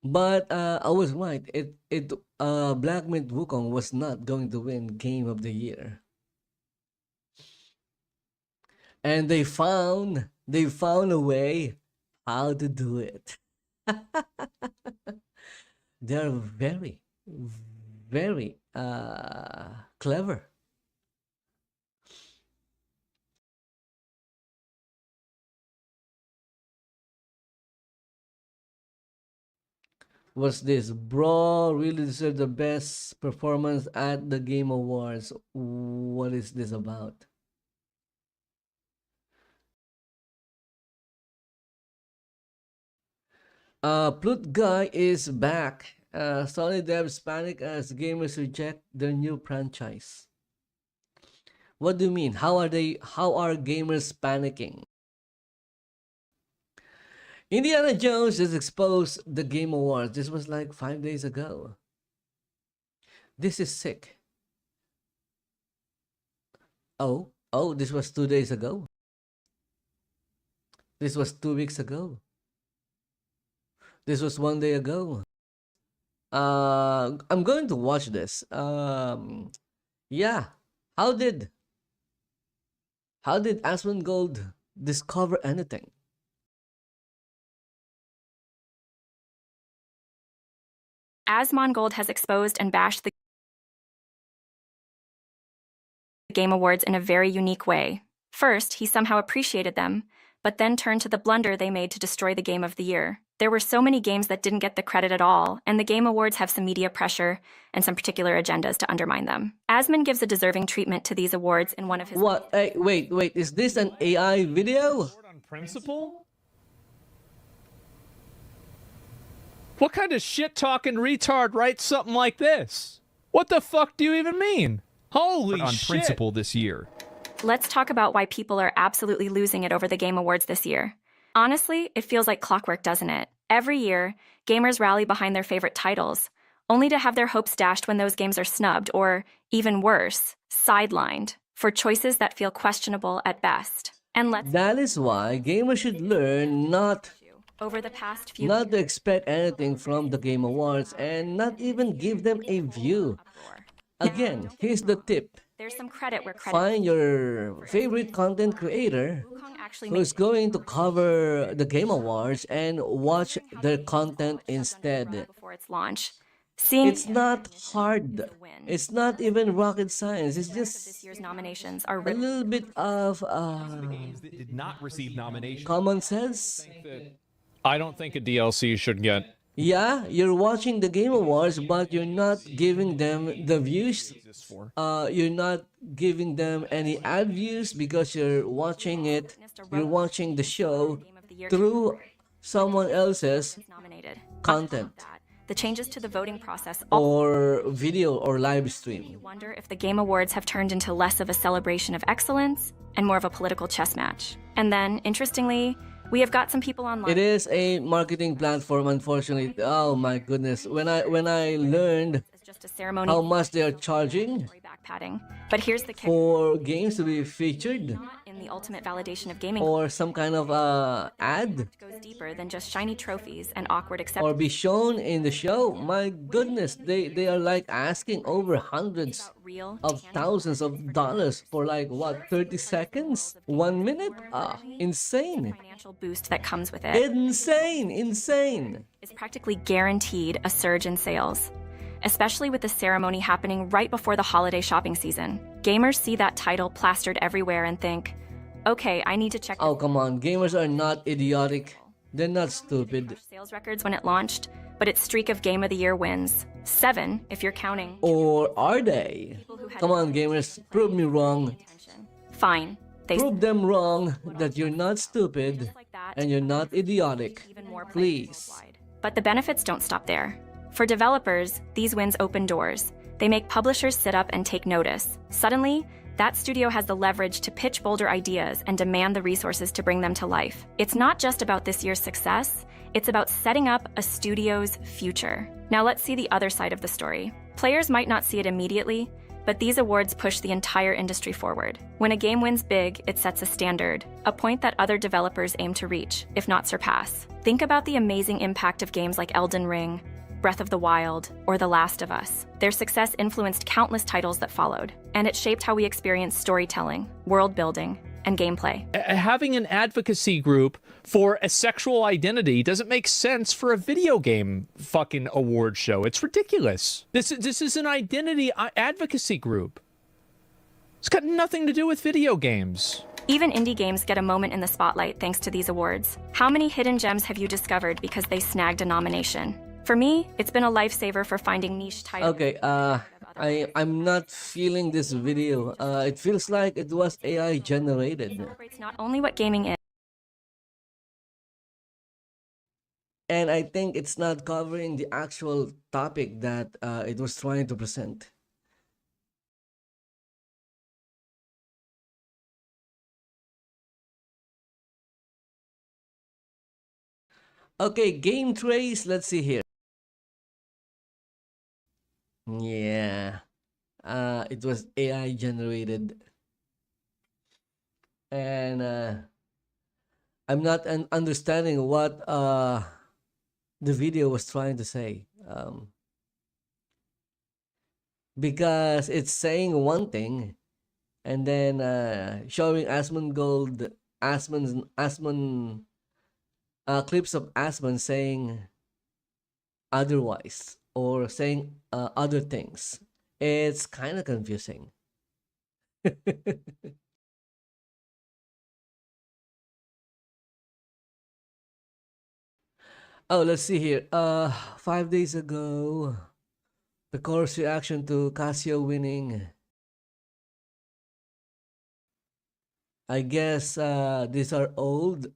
But I was right. Black Myth Wukong was not going to win Game of the Year, and they found a way how to do it. They're very, very clever. What's this? Bro really deserved the best performance at the Game Awards. What is this about? Plut Guy is back. Sony devs panic as gamers reject their new franchise. What do you mean? How are gamers panicking? Indiana Jones just exposed the Game Awards. This was like 5 days ago. This is sick. Oh, this was 2 days ago. This was 2 weeks ago. This was 1 day ago. I'm going to watch this. Yeah. How did Asmongold discover anything? Asmongold has exposed and bashed the Game Awards in a very unique way. First, he somehow appreciated them, but then turned to the blunder they made to destroy the Game of the Year. There were so many games that didn't get the credit at all, and the Game Awards have some media pressure and some particular agendas to undermine them. Asmon gives a deserving treatment to these awards in one of his... What? Hey, wait, is this an AI video? On principle? What kind of shit-talking retard writes something like this? What the fuck do you even mean? Holy on shit! principle this year. Let's talk about why people are absolutely losing it over the Game Awards this year. Honestly, it feels like clockwork, doesn't it? Every year, gamers rally behind their favorite titles, only to have their hopes dashed when those games are snubbed, or, even worse, sidelined, for choices that feel questionable at best. And that is why gamers should learn not over the past few not to expect anything from the Game Awards and not even give them a view. Again, here's the tip. There's some credit where credit. Find your favorite content creator who's going to cover the Game Awards and watch their content instead. Before its launch. It's not hard. It's not even rocket science. It's just this year's nominations are a little bit of games that did not receive nominations. common sense. I don't think a DLC should get... Yeah, you're watching the Game Awards, but you're not giving them the views. You're not giving them any ad views because you're watching it. You're watching the show through someone else's content. The changes to the voting process or video or live stream. You wonder if the Game Awards have turned into less of a celebration of excellence and more of a political chess match. And then, interestingly, we have got some people online. It is a marketing platform, unfortunately. Oh my goodness! When I learned just a ceremony how much they are charging but here's the for games to be featured in the ultimate validation of gaming, or some kind of ad, goes deeper than just shiny trophies and awkward acceptance. or be shown in the show. My goodness, they are like asking over hundreds of thousands of dollars for like what, 30 seconds, 1 minute? Insane! Financial boost that comes with it. Insane! It's practically guaranteed a surge in sales. Especially with the ceremony happening right before the holiday shopping season. Gamers see that title plastered everywhere and think, okay, I need to check. Oh, come on. Gamers are not idiotic. They're not stupid. Sales records when it launched, but its streak of Game of the Year wins. 7, if you're counting. Or are they? Come on, gamers. Prove me wrong. Fine. Prove them wrong that you're not stupid. Like that, And you're not idiotic. Even more Please. worldwide. But the benefits don't stop there. For developers, these wins open doors. They make publishers sit up and take notice. Suddenly, that studio has the leverage to pitch bolder ideas and demand the resources to bring them to life. It's not just about this year's success, it's about setting up a studio's future. Now let's see the other side of the story. Players might not see it immediately, but these awards push the entire industry forward. When a game wins big, it sets a standard, a point that other developers aim to reach, if not surpass. Think about the amazing impact of games like Elden Ring, Breath of the Wild, or The Last of Us. Their success influenced countless titles that followed, and it shaped how we experience storytelling, world building, and gameplay. Having an advocacy group for a sexual identity doesn't make sense for a video game fucking award show. It's ridiculous. This is an identity advocacy group. It's got nothing to do with video games. Even indie games get a moment in the spotlight thanks to these awards. How many hidden gems have you discovered because they snagged a nomination? For me, it's been a lifesaver for finding niche titles. Okay, I'm not feeling this video. It feels like it was AI generated. It celebrates not only what gaming is, And I think it's not covering the actual topic that it was trying to present. Okay, game trace, let's see here. Yeah, it was AI generated. And I'm not understanding what the video was trying to say. Because it's saying one thing and then showing Asmongold, clips of Asmon saying otherwise or saying other things. It's kind of confusing. Oh, let's see here. 5 days ago, the chorus reaction to Casio winning. I guess these are old.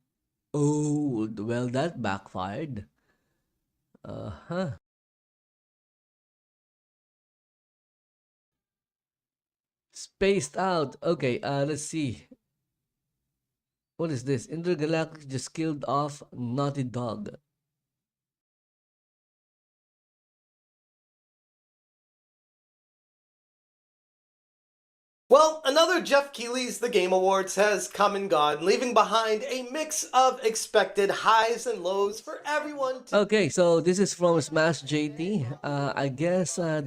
Well, that backfired. Uh-huh. Spaced out. Okay, let's see. What is this? Intergalactic just killed off Naughty Dog. Well, another Jeff Keighley's The Game Awards has come and gone, leaving behind a mix of expected highs and lows for everyone to... Okay, so this is from Smash JT. I guess they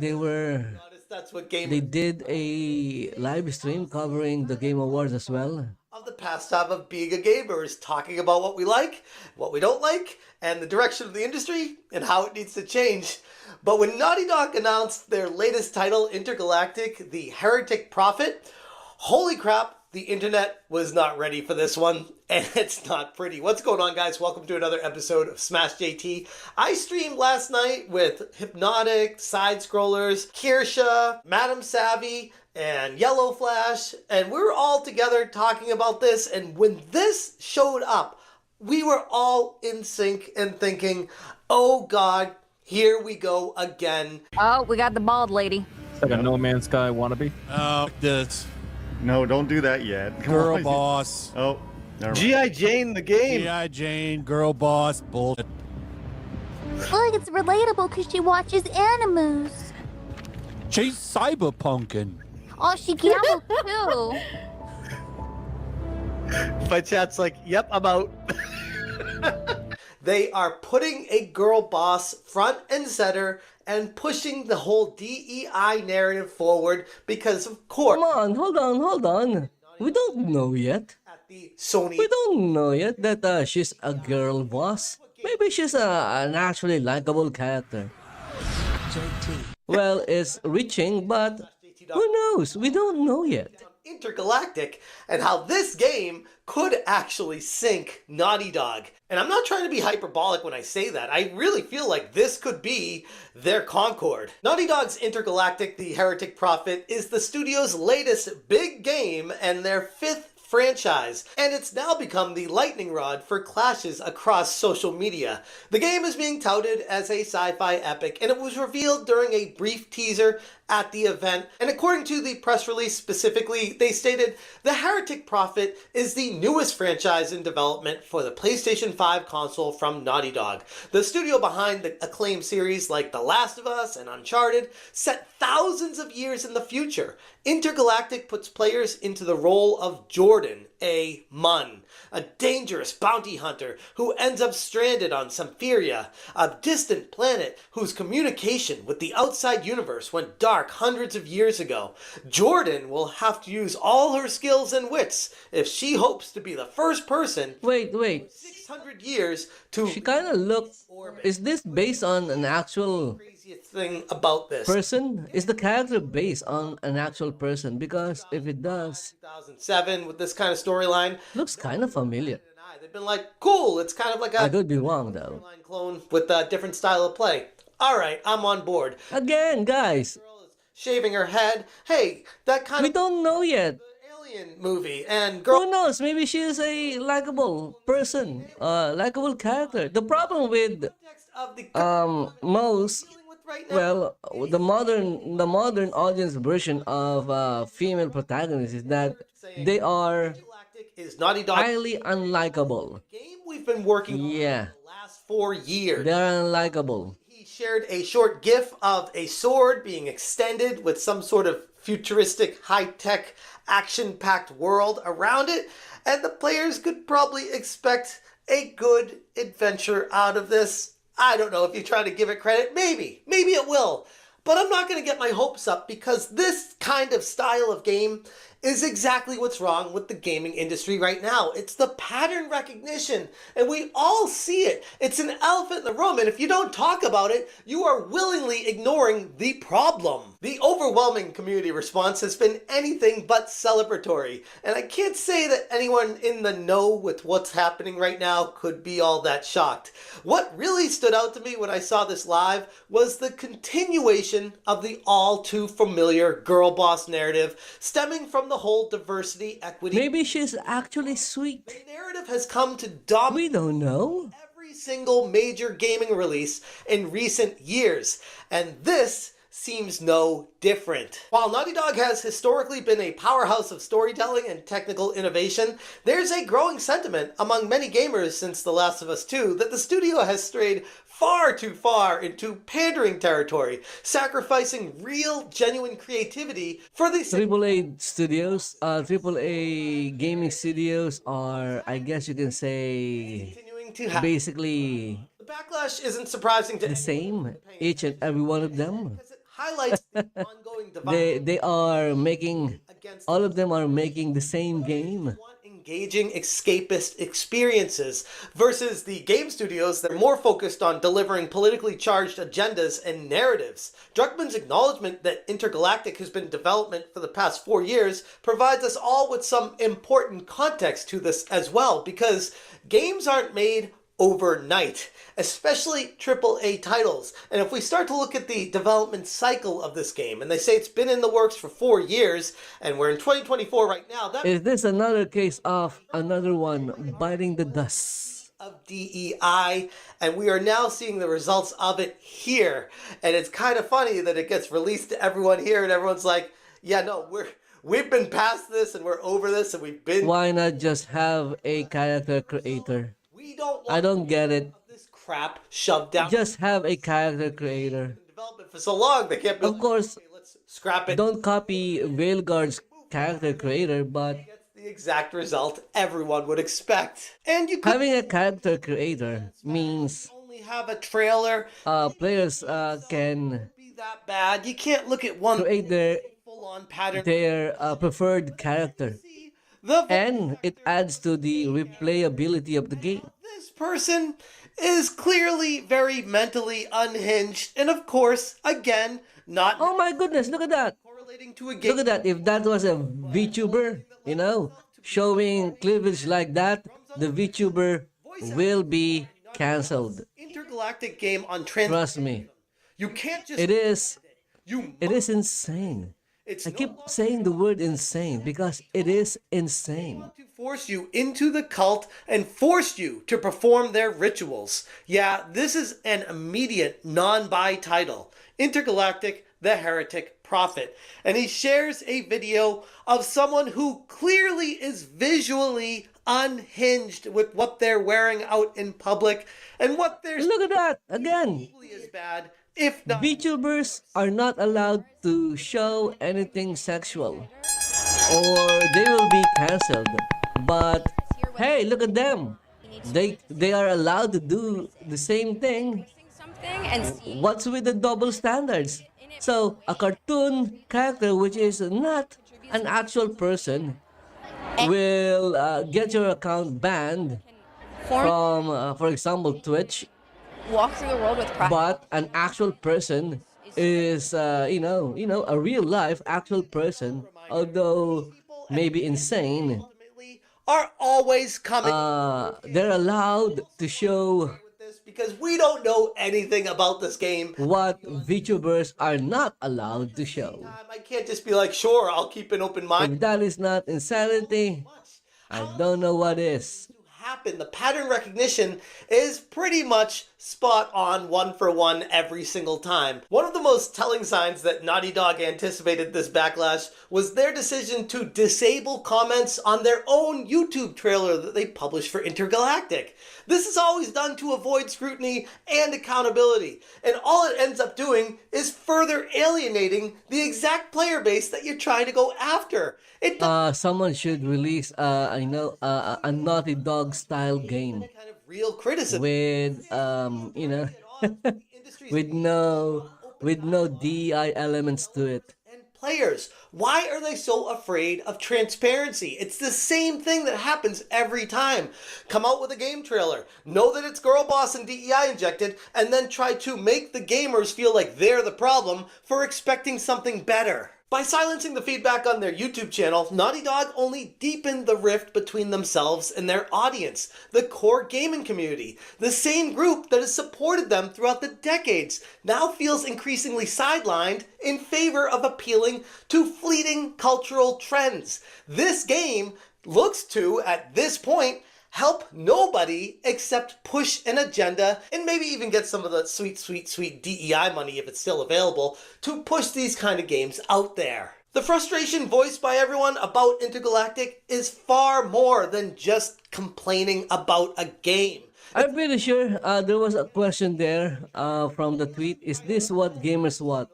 did a live stream covering the Game Awards as well. Of the pastime of being a gamer is talking about what we like, what we don't like, and the direction of the industry and how it needs to change. But when Naughty Dog announced their latest title, Intergalactic, The Heretic Prophet, holy crap, the internet was not ready for this one, and it's not pretty. What's going on, guys? Welcome to another episode of Smash JT. I streamed last night with Hypnotic, Side Scrollers, Kirsha, Madam Savvy, and Yellow Flash, and we were all together talking about this, and when this showed up, we were all in sync and thinking, oh god, here we go again. Oh, we got the bald lady. It's like a No Man's Sky wannabe. Oh, this. No, don't do that yet. Girl boss. Oh, never mind. G.I. Jane, the game. G.I. Jane, girl boss, bullshit. Look, it's relatable because she watches animus. She's cyberpunking. Oh, she gambles too. My chat's like, yep, I'm out. They are putting a girl boss front and center and pushing the whole DEI narrative forward because, of course... Come on, hold on. We don't know yet. Sony. We don't know yet that she's a girl boss. Maybe she's an actually likable character. Well, it's reaching, but who knows? We don't know yet. Intergalactic and how this game could actually sink Naughty Dog. And I'm not trying to be hyperbolic when I say that. I really feel like this could be their Concord. Naughty Dog's Intergalactic, The Heretic Prophet is the studio's latest big game and their fifth franchise, and it's now become the lightning rod for clashes across social media. The game is being touted as a sci-fi epic, and it was revealed during a brief teaser at the event. And according to the press release specifically, they stated, "The Heretic Prophet is the newest franchise in development for the PlayStation 5 console from Naughty Dog. The studio behind the acclaimed series like The Last of Us and Uncharted, set thousands of years in the future. Intergalactic puts players into the role of Jordan, a Mun, a dangerous bounty hunter who ends up stranded on Sympheria, a distant planet whose communication with the outside universe went dark hundreds of years ago. Jordan will have to use all her skills and wits if she hopes to be the first person Wait. 600 years to..." She kind of looks... Is this based on an actual thing about this person? Is the character based on an actual person? Because if it does, 2007 with this kind of storyline, looks kind of familiar. they've been like, cool, it's kind of like I a could be wrong though. clone with a different style of play. All right, I'm on board. Again, guys, Shaving her head. Hey, that kind we of don't know yet. alien movie. And girl, Who knows? Maybe she is a likable person, likable character. The problem with most, well, the modern audience version of female protagonists is that they are is Naughty Dog highly unlikable. game we've been working on Yeah, the last 4 years. they're unlikable. He shared a short gif of a sword being extended with some sort of futuristic, high-tech, action-packed world around it, and the players could probably expect a good adventure out of this. I don't know if you try to give it credit. Maybe it will. But I'm not going to get my hopes up because this kind of style of game is exactly what's wrong with the gaming industry right now. It's the pattern recognition, and we all see it. It's an elephant in the room, and if you don't talk about it, you are willingly ignoring the problem. The overwhelming community response has been anything but celebratory, and I can't say that anyone in the know with what's happening right now could be all that shocked. What really stood out to me when I saw this live was the continuation of the all too familiar girl boss narrative stemming from the whole diversity, equity. Maybe she's actually sweet. The narrative has come to dominate. We don't know. Every single major gaming release in recent years, and this seems no different. While Naughty Dog has historically been a powerhouse of storytelling and technical innovation, there's a growing sentiment among many gamers since The Last of Us 2 that the studio has strayed far too far into pandering territory, sacrificing real, genuine creativity for the AAA studios, AAA gaming studios are, I guess you can say, basically the backlash isn't surprising to the same, each and every one of them. highlights the ongoing divide. They are making, all of them are making the same game. Engaging escapist experiences versus the game studios that are more focused on delivering politically charged agendas and narratives. Druckmann's acknowledgement that Intergalactic has been in development for the past 4 years provides us all with some important context to this as well, because games aren't made overnight, especially AAA titles. And if we start to look at the development cycle of this game, and they say it's been in the works for 4 years, and we're in 2024 right now, that is this another case of another one biting the dust of DEI, and we are now seeing the results of it here. And it's kind of funny that it gets released to everyone here, and everyone's like, yeah, no, we've been past this, and we're over this, and we've been... Why not just have a character creator? I don't get it. This crap shoved down. Just have a character creator. Development for so long, they can't be Of course, okay, let's scrap it. don't copy Veilguard's character creator, but The exact result everyone would expect. And you could having a character creator means only have a trailer. players can Be that bad. You can't look at one create full-on pattern. their preferred character, and it adds to the replayability of the game. This person is clearly very mentally unhinged, and of course, again, not Oh my goodness, look at that. correlating to a game. Look at that. If that was a VTuber, you know, showing cleavage like that, the VTuber will be cancelled. Intergalactic game on trans. Trust me. You can't just. It is You insane. It's I keep saying the word insane because it is insane. to force you into the cult and force you to perform their rituals. Yeah, this is an immediate non-buy title. Intergalactic, the Heretic Prophet. And he shares a video of someone who clearly is visually unhinged with what they're wearing out in public and what they're... Look at that again. ...is bad, if not... VTubers are not allowed to show anything sexual or they will be cancelled. But hey, look at them. They are allowed to do the same thing. What's with the double standards? So a cartoon character which is not an actual person will get your account banned from, for example, Twitch. Walk through the world with pride. But an actual person is, you know, a real life actual person, although maybe insane. Are always coming. They're allowed to show because we don't know anything about this game. What VTubers are not allowed to show. I can't just be like, sure, I'll keep an open mind. If that is not insanity, I don't know what is. Happen. The pattern recognition is pretty much spot on, one for one every single time. One of the most telling signs that Naughty Dog anticipated this backlash was their decision to disable comments on their own YouTube trailer that they published for Intergalactic. This is always done to avoid scrutiny and accountability, and all it ends up doing is further alienating the exact player base that you're trying to go after. Someone should release, a Naughty Dog style game kind of real criticism with, you know, with no DEI elements to it. Players, why are they so afraid of transparency? It's the same thing that happens every time. Come out with a game trailer, know that it's girl boss and DEI injected, and then try to make the gamers feel like they're the problem for expecting something better. By silencing the feedback on their YouTube channel, Naughty Dog only deepened the rift between themselves and their audience, the core gaming community. The same group that has supported them throughout the decades now feels increasingly sidelined in favor of appealing to fleeting cultural trends. This game looks to, at this point, help nobody except push an agenda and maybe even get some of the sweet DEI money, if it's still available, to push these kind of games out there. The frustration voiced by everyone about Intergalactic is far more than just complaining about a game. I'm pretty sure there was a question there from the tweet. Is this what gamers want?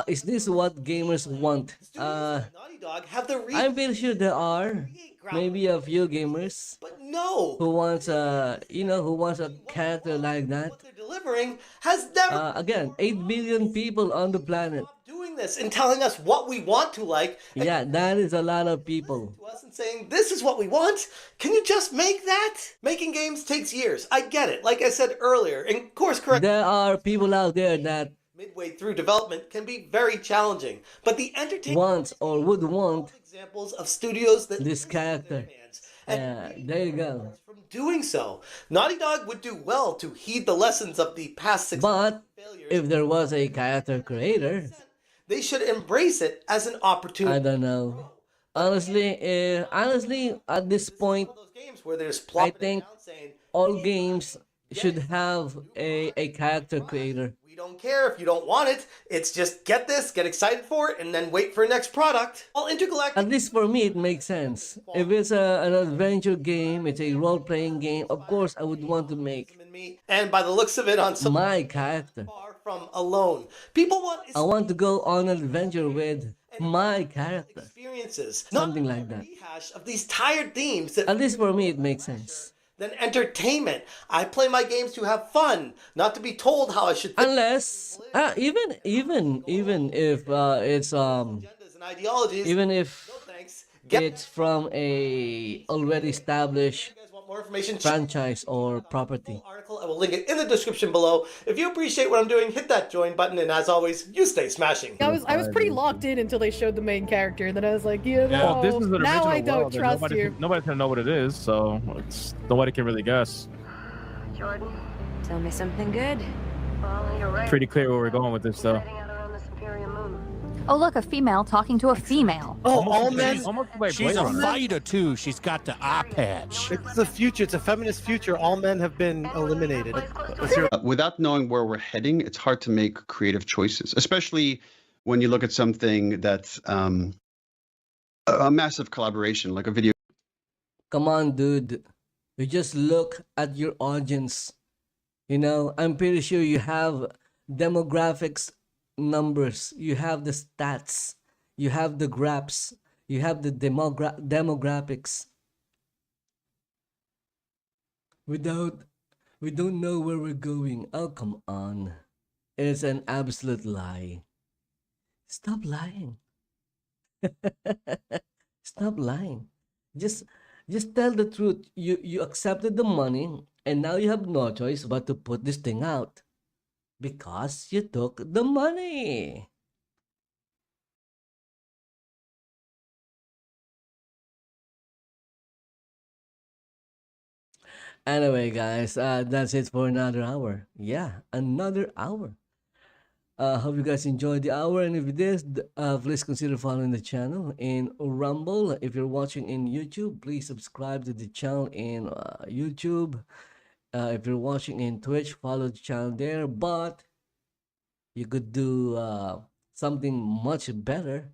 Is this what gamers want? I'm pretty sure there are maybe a few gamers, but no, who wants a character like that. What they're delivering has never again, 8 billion people on the planet doing this and telling us what we want to like. Yeah, that is a lot of people. To us and saying this is what we want. Can you just make that? Making games takes years. I get it. Like I said earlier, and course correct. There are people out there that midway through development can be very challenging, but the entertainment wants or would want examples of studios that this character. There you go. From doing so, Naughty Dog would do well to heed the lessons of the past 6 But failures. If there was a character creator, they should embrace it as an opportunity. I don't know. Honestly, at this point, I think all games should have a character creator. We don't care if you don't want it. It's just get this, get excited for it, and then wait for a next product. All Intergalactic. At least for me, it makes sense. If it's an adventure game, it's a role-playing game, of course I would want to make And by the looks of it, on some my character. Far from alone. People want. I want to go on an adventure with my character. Experiences. Something like that. Rehash of these tired themes that. At least for me, it makes sense. Than entertainment. I play my games to have fun, not to be told how I should think. Unless, even if it's even if it's from a already established franchise or property. Article. I will link it in the description below. If you appreciate what I'm doing, hit that join button, and as always, you stay smashing. I was pretty locked in until they showed the main character. Then I was like, yeah, no, well, this is an now I don't world, trust you. Nobody's gonna know what it is, so nobody can really guess. Jordan, tell me something good. Well, you're right. Pretty clear where we're going with this, though. Oh, look, a female talking to a female. Oh, all men. She's a fighter too. She's got the eye patch. It's the future. It's a feminist future. All men have been eliminated. Without knowing where we're heading, it's hard to make creative choices, especially when you look at something that's a massive collaboration, like a video. Come on, dude. You just look at your audience. You know, I'm pretty sure you have demographics numbers, you have the stats, you have the graphs, you have the demographics. We don't know where we're going. Oh, come on. It's an absolute lie. Stop lying. Stop lying. Just tell the truth. You accepted the money and now you have no choice but to put this thing out because you took the money. Anyway, guys, that's it for another hour. Yeah, another hour. Hope you guys enjoyed the hour, and if you did, please consider following the channel in Rumble. If you're watching in YouTube, please subscribe to the channel in YouTube. If you're watching in Twitch, follow the channel there. But you could do something much better,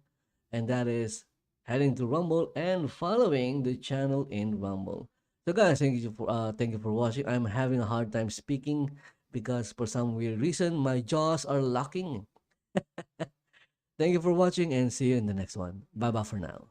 and that is heading to Rumble and following the channel in Rumble. So, guys, thank you for watching. I'm having a hard time speaking because for some weird reason my jaws are locking. Thank you for watching and see you in the next one. Bye bye for now.